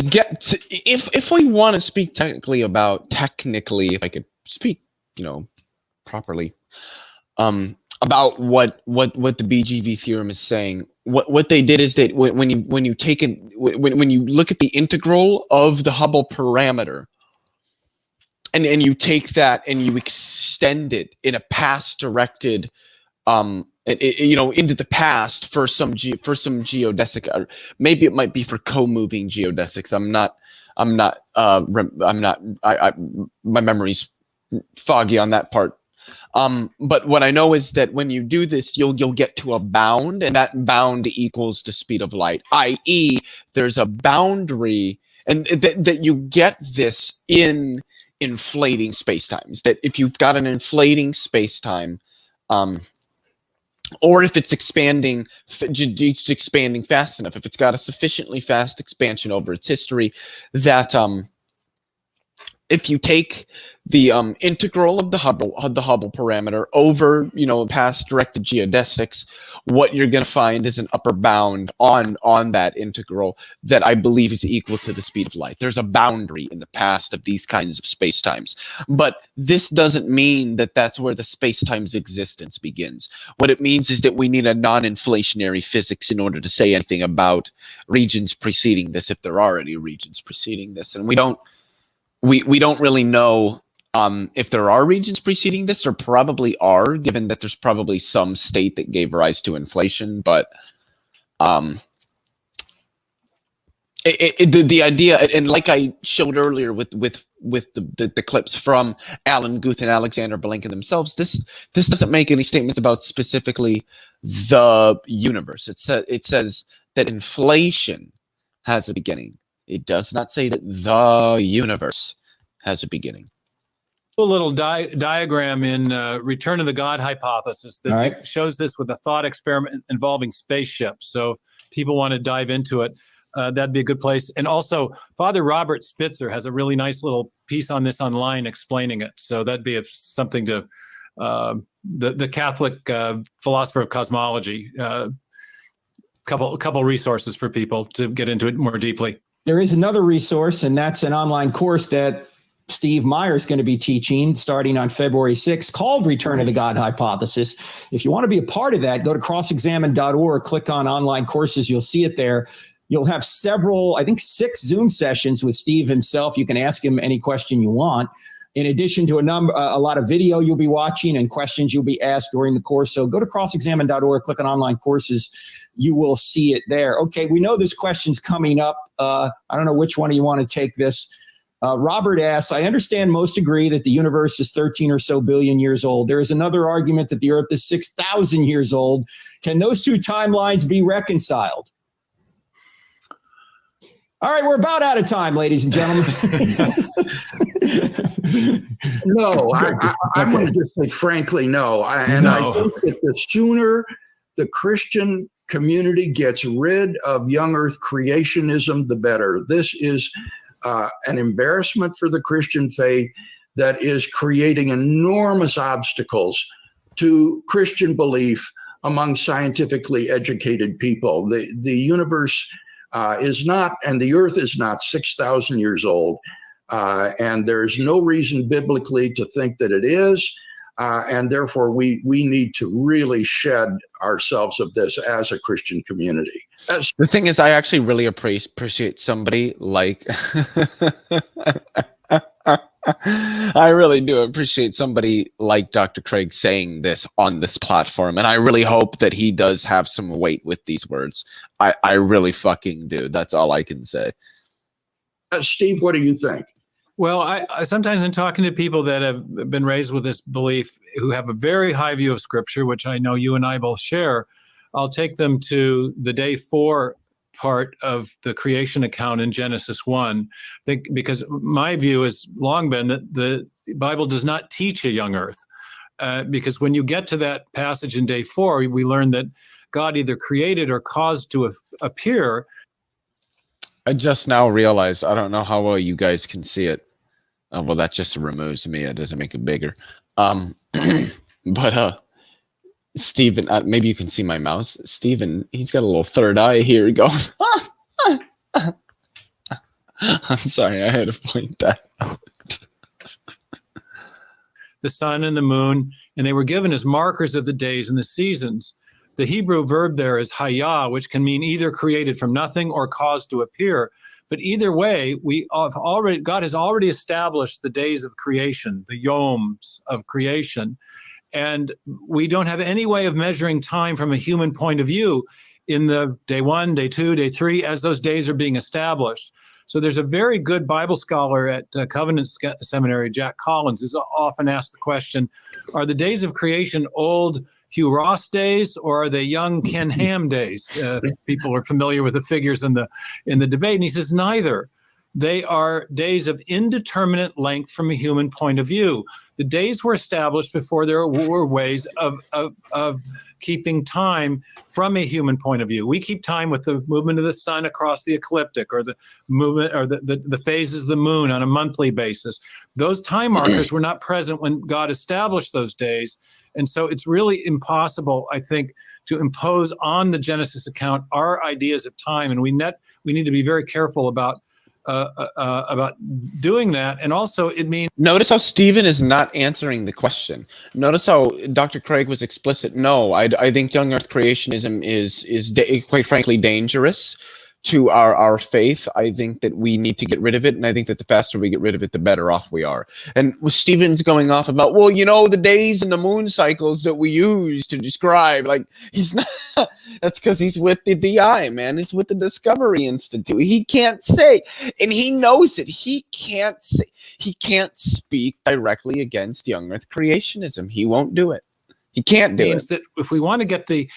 get to, if we want to speak technically, if I could speak, properly, about what the BGV theorem is saying. What they did is that when you look at the integral of the Hubble parameter, and you take that and you extend it in a past directed, into the past for some geodesic, or maybe it might be for co-moving geodesics. My memory's foggy on that part. But what I know is that when you do this, you'll get to a bound, and that bound equals the speed of light, i.e. there's a boundary, and that you get this in inflating spacetimes. That if you've got an inflating spacetime, or if it's expanding fast enough, if it's got a sufficiently fast expansion over its history, that if you take the integral of the Hubble parameter over, past directed geodesics, what you're going to find is an upper bound on that integral that I believe is equal to the speed of light. There's a boundary in the past of these kinds of spacetimes, but this doesn't mean that that's where the spacetime's existence begins. What it means is that we need a non-inflationary physics in order to say anything about regions preceding this, if there are any regions preceding this, and we don't really know if there are regions preceding this. There probably are, given that there's probably some state that gave rise to inflation. But the idea, and like I showed earlier with the clips from Alan Guth and Alexander Vilenkin themselves, this doesn't make any statements about specifically the universe. It says that inflation has a beginning. It does not say that the universe has a beginning. A little diagram in Return of the God Hypothesis that shows this with a thought experiment involving spaceships. So if people want to dive into it, that'd be a good place. And also, Father Robert Spitzer has a really nice little piece on this online explaining it. So that'd be something to the Catholic philosopher of cosmology. Couple resources for people to get into it more deeply. There is another resource, and that's an online course that Steve Meyer is going to be teaching starting on February 6th called Return of the God Hypothesis. If you want to be a part of that, go to crossexamine.org, click on online courses. You'll see it there. You'll have several, I think 6 Zoom sessions with Steve himself. You can ask him any question you want. In addition to a lot of video you'll be watching and questions you'll be asked during the course. So go to crossexamine.org, click on online courses. You will see it there. Okay, we know this question's coming up. I don't know which one of you want to take this. Robert asks, I understand most agree that the universe is 13 or so billion years old. There is another argument that the Earth is 6,000 years old. Can those two timelines be reconciled? All right, we're about out of time, ladies and gentlemen. No, I'm going to just say frankly, no. I think that the sooner the Christian community gets rid of young earth creationism, the better. This is an embarrassment for the Christian faith that is creating enormous obstacles to Christian belief among scientifically educated people. The universe is not, and the earth is not 6,000 years old. And there's no reason biblically to think that it is. And therefore, we need to really shed ourselves of this as a Christian community. The thing is, I actually really appreciate somebody like... I really do appreciate somebody like Dr. Craig saying this on this platform, and I really hope that he does have some weight with these words. I really fucking do. That's all I can say. Steve, what do you think? Well, I sometimes in talking to people that have been raised with this belief, who have a very high view of Scripture, which I know you and I both share, I'll take them to the day 4 part of the creation account in Genesis 1. I think because my view has long been that the Bible does not teach a young earth. Because when you get to that passage in day 4, we learn that God either created or caused to appear. I just now realized, I don't know how well you guys can see it. Well, that just removes me. It doesn't make it bigger. But Stephen, maybe you can see my mouse. Stephen, he's got a little third eye here going. I'm sorry, I had to point that out. The sun and the moon, and they were given as markers of the days and the seasons. The Hebrew verb there is hayah, which can mean either created from nothing or caused to appear. But either way, God has already established the days of creation, the yoms of creation. And we don't have any way of measuring time from a human point of view in the day 1, day 2, day 3, as those days are being established. So there's a very good Bible scholar at Covenant Seminary, Jack Collins, who's often asked the question, are the days of creation old Hugh Ross days, or are they young Ken Ham days? People are familiar with the figures in the debate, and he says neither. They are days of indeterminate length from a human point of view. The days were established before there were ways of keeping time from a human point of view. We keep time with the movement of the sun across the ecliptic, or the movement or the phases of the moon on a monthly basis. Those time markers were not present when God established those days. And so it's really impossible, I think, to impose on the Genesis account our ideas of time. And we need to be very careful about doing that. And also it means... Notice how Stephen is not answering the question. Notice how Dr. Craig was explicit. No, I think young earth creationism is quite frankly dangerous to our faith. I think that we need to get rid of it, and I think that the faster we get rid of it, the better off we are. And with Stephen's going off about, well, you know, the days and the moon cycles that we use to describe, like, he's not... That's because he's with the DI, man. He's with the Discovery Institute. He can't say, and he knows it. He can't speak directly against young earth creationism. He won't do it. He can't do it. That if we want to get the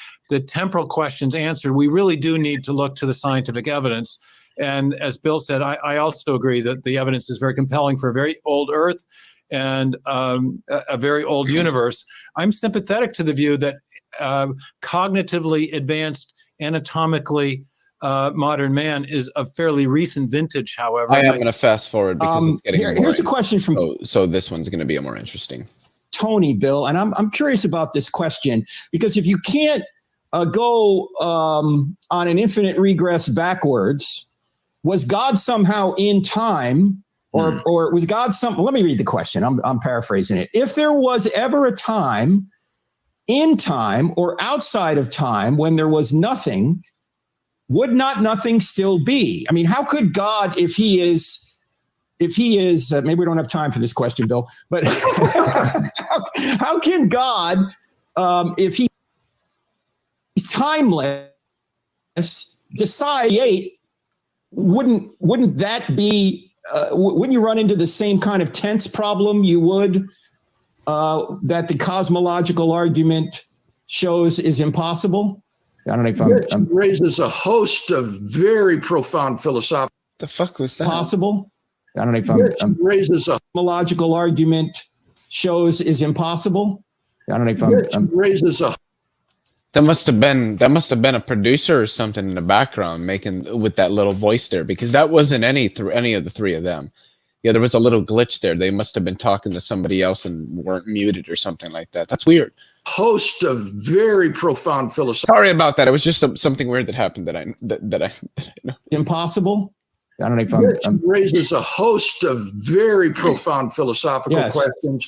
temporal questions answered, we really do need to look to the scientific evidence. And as Bill said, I also agree that the evidence is very compelling for a very old Earth and a very old universe. I'm sympathetic to the view that cognitively advanced, anatomically modern man is a fairly recent vintage, however. I am going to fast forward because it's getting boring. Here's a question from... So this one's going to be a more interesting. Tony, Bill, and I'm curious about this question, because if you can't go on an infinite regress backwards, was God somehow in time Or was God something? Let me read the question. I'm paraphrasing it. If there was ever a time, in time or outside of time, when there was nothing, would not nothing still be? I mean, how could God, if he is, maybe we don't have time for this question, Bill, but how can God, if he's timeless, decide, wouldn't that be, wouldn't you run into the same kind of tense problem you would that the cosmological argument shows is impossible? I don't know if I'm raises a host of very profound philosophical. The fuck was that? Possible. I don't know if raises a cosmological argument shows is impossible. I don't know if raises a. That must have been a producer or something in the background making with that little voice there, because that wasn't any of the three of them. Yeah, there was a little glitch there. They must have been talking to somebody else and weren't muted or something like that. That's weird. Host of very profound philosophy. Sorry about that. It was just something weird that happened that I know. Impossible. I don't know if raises a host of very profound philosophical questions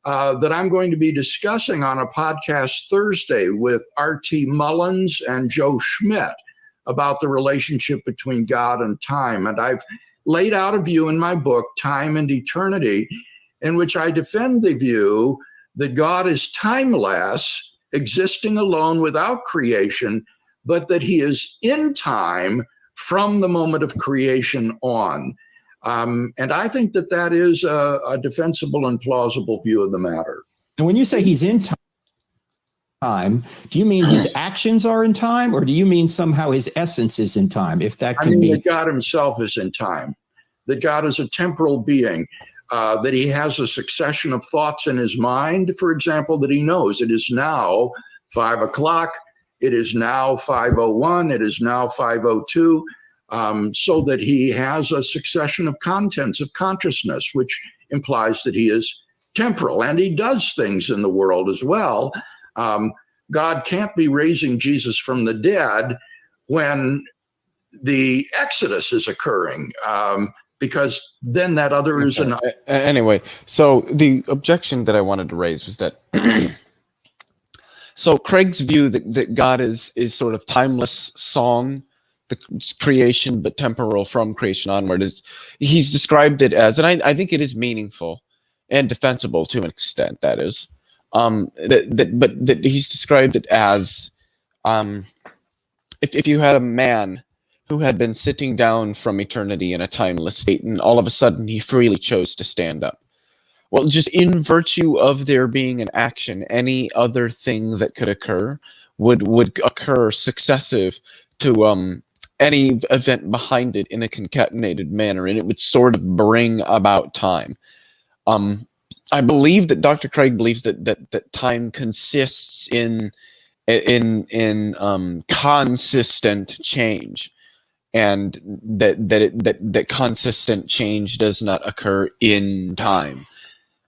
that I'm going to be discussing on a podcast Thursday with R.T. Mullins and Joe Schmidt about the relationship between God and time. And I've laid out a view in my book, Time and Eternity, in which I defend the view that God is timeless, existing alone without creation, but that he is in time from the moment of creation on. And I think that is a defensible and plausible view of the matter. And when you say he's in time, do you mean his actions are in time, or do you mean somehow his essence is in time? If that can be, that God himself is in time, that God is a temporal being, that he has a succession of thoughts in his mind, for example, that he knows it is now 5 o'clock, it is now 5:01, it is now 5:02. So that he has a succession of contents of consciousness, which implies that he is temporal, and he does things in the world as well. God can't be raising Jesus from the dead when the Exodus is occurring, because then that other is an... Anyway, so the objection that I wanted to raise was that so Craig's view that God is sort of timeless song, the creation but temporal from creation onward, is he's described it as, and I think it is meaningful and defensible to an extent, that is, that he's described it as if you had a man who had been sitting down from eternity in a timeless state, and all of a sudden he freely chose to stand up. Well, just in virtue of there being an action, any other thing that could occur would occur successive to any event behind it in a concatenated manner, and it would sort of bring about time. I believe that Dr. Craig believes that time consists in consistent change, and that consistent change does not occur in time.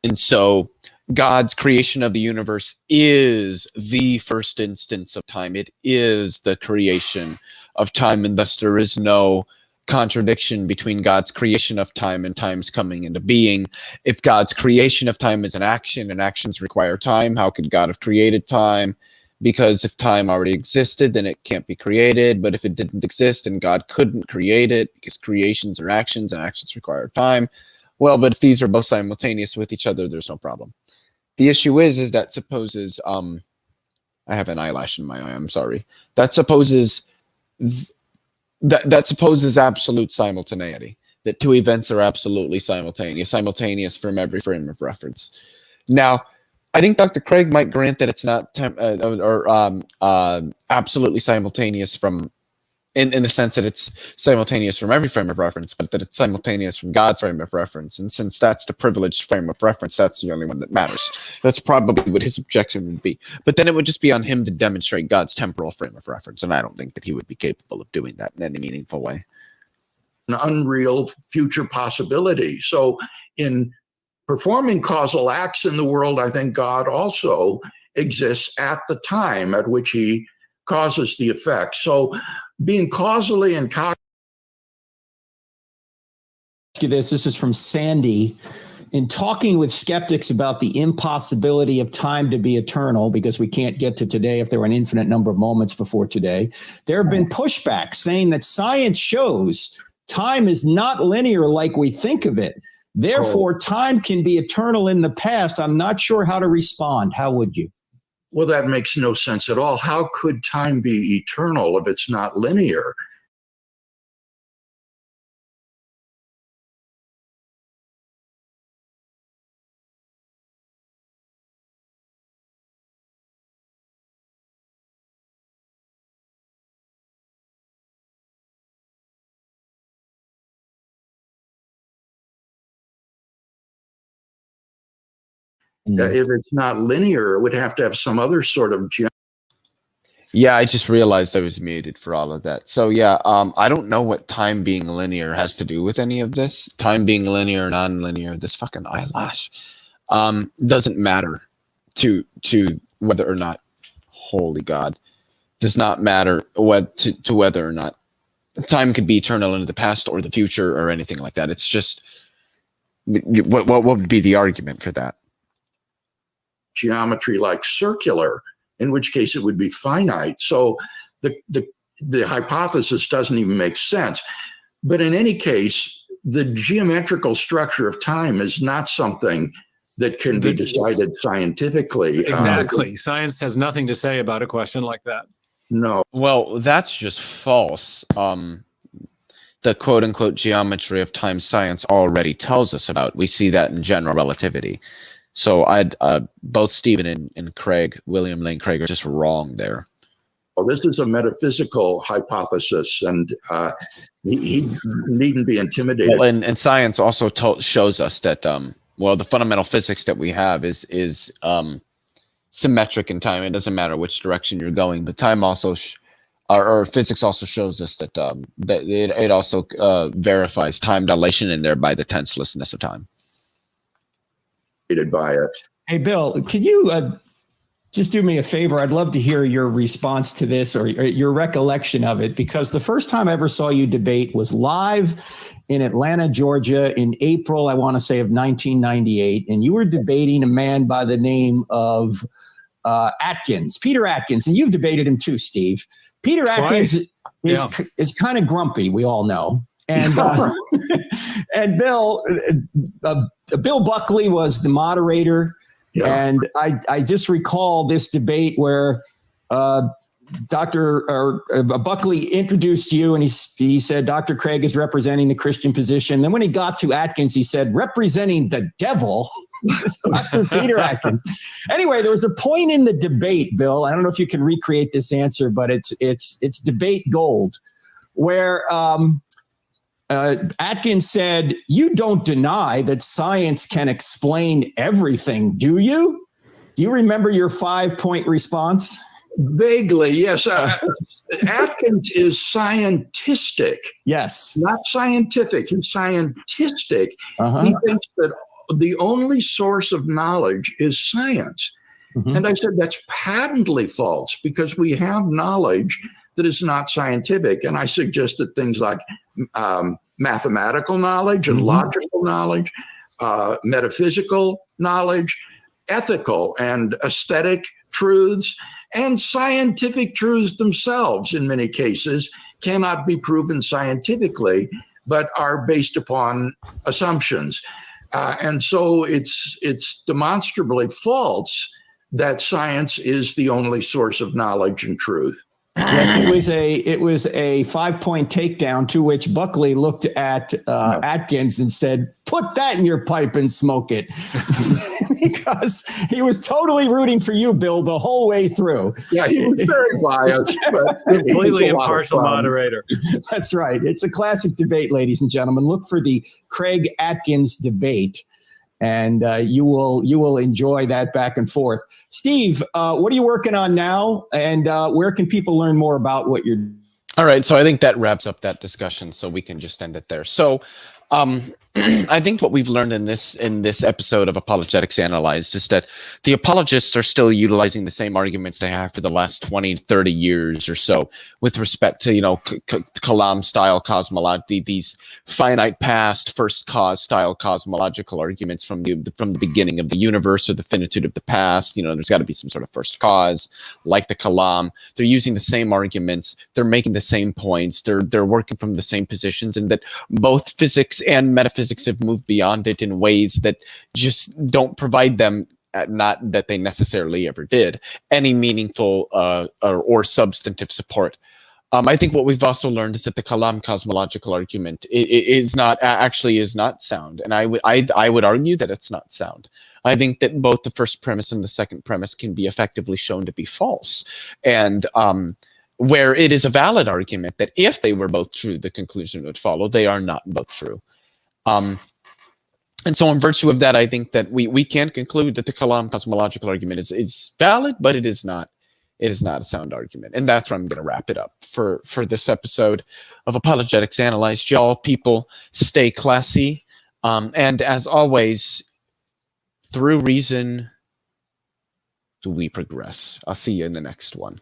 And so God's creation of the universe is the first instance of time. It is the creation of time, and thus there is no contradiction between God's creation of time and time's coming into being. If God's creation of time is an action, and actions require time, how could God have created time? Because if time already existed, then it can't be created. But if it didn't exist and God couldn't create it, because creations are actions and actions require time, well, but if these are both simultaneous with each other, there's no problem. The issue is that supposes, I have an eyelash in my eye, I'm sorry. That supposes absolute simultaneity, that two events are absolutely simultaneous from every frame of reference. Now, I think Dr. Craig might grant that it's not absolutely simultaneous from, in the sense that it's simultaneous from every frame of reference, but that it's simultaneous from God's frame of reference. And since that's the privileged frame of reference, that's the only one that matters. That's probably what his objection would be. But then it would just be on him to demonstrate God's temporal frame of reference, and I don't think that he would be capable of doing that in any meaningful way. An unreal future possibility. So in performing causal acts in the world, I think God also exists at the time at which he causes the effect. So being causally and you this. This is from Sandy. In talking with skeptics about the impossibility of time to be eternal, because we can't get to today if there were an infinite number of moments before today, there have been pushbacks saying that science shows time is not linear like we think of it. Therefore, time can be eternal in the past. I'm not sure how to respond. How would you? Well, that makes no sense at all. How could time be eternal if it's not linear? If it's not linear, it would have to have some other sort of Yeah, I just realized I was muted for all of that. So yeah, I don't know what time being linear has to do with any of this. Time being linear, non-linear, this fucking eyelash doesn't matter to whether or not, holy God, does not matter to whether or not time could be eternal into the past or the future or anything like that. It's just what would be the argument for that? geometry like circular, in which case it would be finite. So the hypothesis doesn't even make sense. But in any case, the geometrical structure of time is not something that can be decided scientifically. Exactly. Science has nothing to say about a question like that. No. Well, that's just false. The quote-unquote geometry of time science already tells us about. We see that in general relativity. So both Stephen and Craig, William Lane Craig, are just wrong there. Well, this is a metaphysical hypothesis, and he needn't be intimidated. Well, and science also shows us that the fundamental physics that we have is symmetric in time. It doesn't matter which direction you're going, but time also, or physics also shows us that it also verifies time dilation and thereby the tenselessness of time. By it. Hey, Bill, can you just do me a favor? I'd love to hear your response to this or your recollection of it, because the first time I ever saw you debate was live in Atlanta, Georgia in April, I want to say, of 1998. And you were debating a man by the name of Atkins, Peter Atkins. And you've debated him too, Steve. Peter Atkins is kind of grumpy, we all know. And and Bill Buckley was the moderator. Yeah. And I just recall this debate where Buckley introduced you, and he said Dr. Craig is representing the Christian position. Then when he got to Atkins, he said representing the devil. Dr. Peter Atkins. Anyway, there was a point in the debate, Bill. I don't know if you can recreate this answer, but it's debate gold, where Atkins said, "You don't deny that science can explain everything, do you?" Do you remember your 5-point response? Vaguely, yes. Atkins is scientistic. Yes. Not scientific. He's scientistic. He thinks that the only source of knowledge is science. And I said, that's patently false, because we have knowledge that is not scientific. And I suggested things like mathematical knowledge and logical knowledge, metaphysical knowledge, ethical and aesthetic truths, and scientific truths themselves, in many cases, cannot be proven scientifically, but are based upon assumptions. And so it's demonstrably false that science is the only source of knowledge and truth. Yes, it was a 5-point takedown, to which Buckley looked at Atkins and said, "Put that in your pipe and smoke it," because he was totally rooting for you, Bill, the whole way through. Yeah, he was very biased, but completely impartial moderator. That's right. It's a classic debate, ladies and gentlemen. Look for the Craig Atkins debate, and you will enjoy that back and forth. Steve, what are you working on now, and where can people learn more about what you're doing? All right, so I think that wraps up that discussion, so we can just end it there. So I think what we've learned in this episode of Apologetics Analyzed is that the apologists are still utilizing the same arguments they have for the last 20, 30 years or so with respect to, Kalam style cosmology, these finite past, first cause style cosmological arguments from the beginning of the universe or the finitude of the past. There's got to be some sort of first cause, like the Kalam. They're using the same arguments. They're making the same points. They're working from the same positions, and that both physics and metaphysics have moved beyond it in ways that just don't provide them, not that they necessarily ever did, any meaningful or substantive support. I think what we've also learned is that the Kalam cosmological argument is not sound, and I would argue that it's not sound. I think that both the first premise and the second premise can be effectively shown to be false, and where it is a valid argument that if they were both true, the conclusion would follow. They are not both true. And so in virtue of that, I think that we can conclude that the Kalam cosmological argument is valid, but it is not a sound argument. And that's where I'm going to wrap it up for this episode of Apologetics Analyzed. Y'all people stay classy. And as always, through reason do we progress. I'll see you in the next one.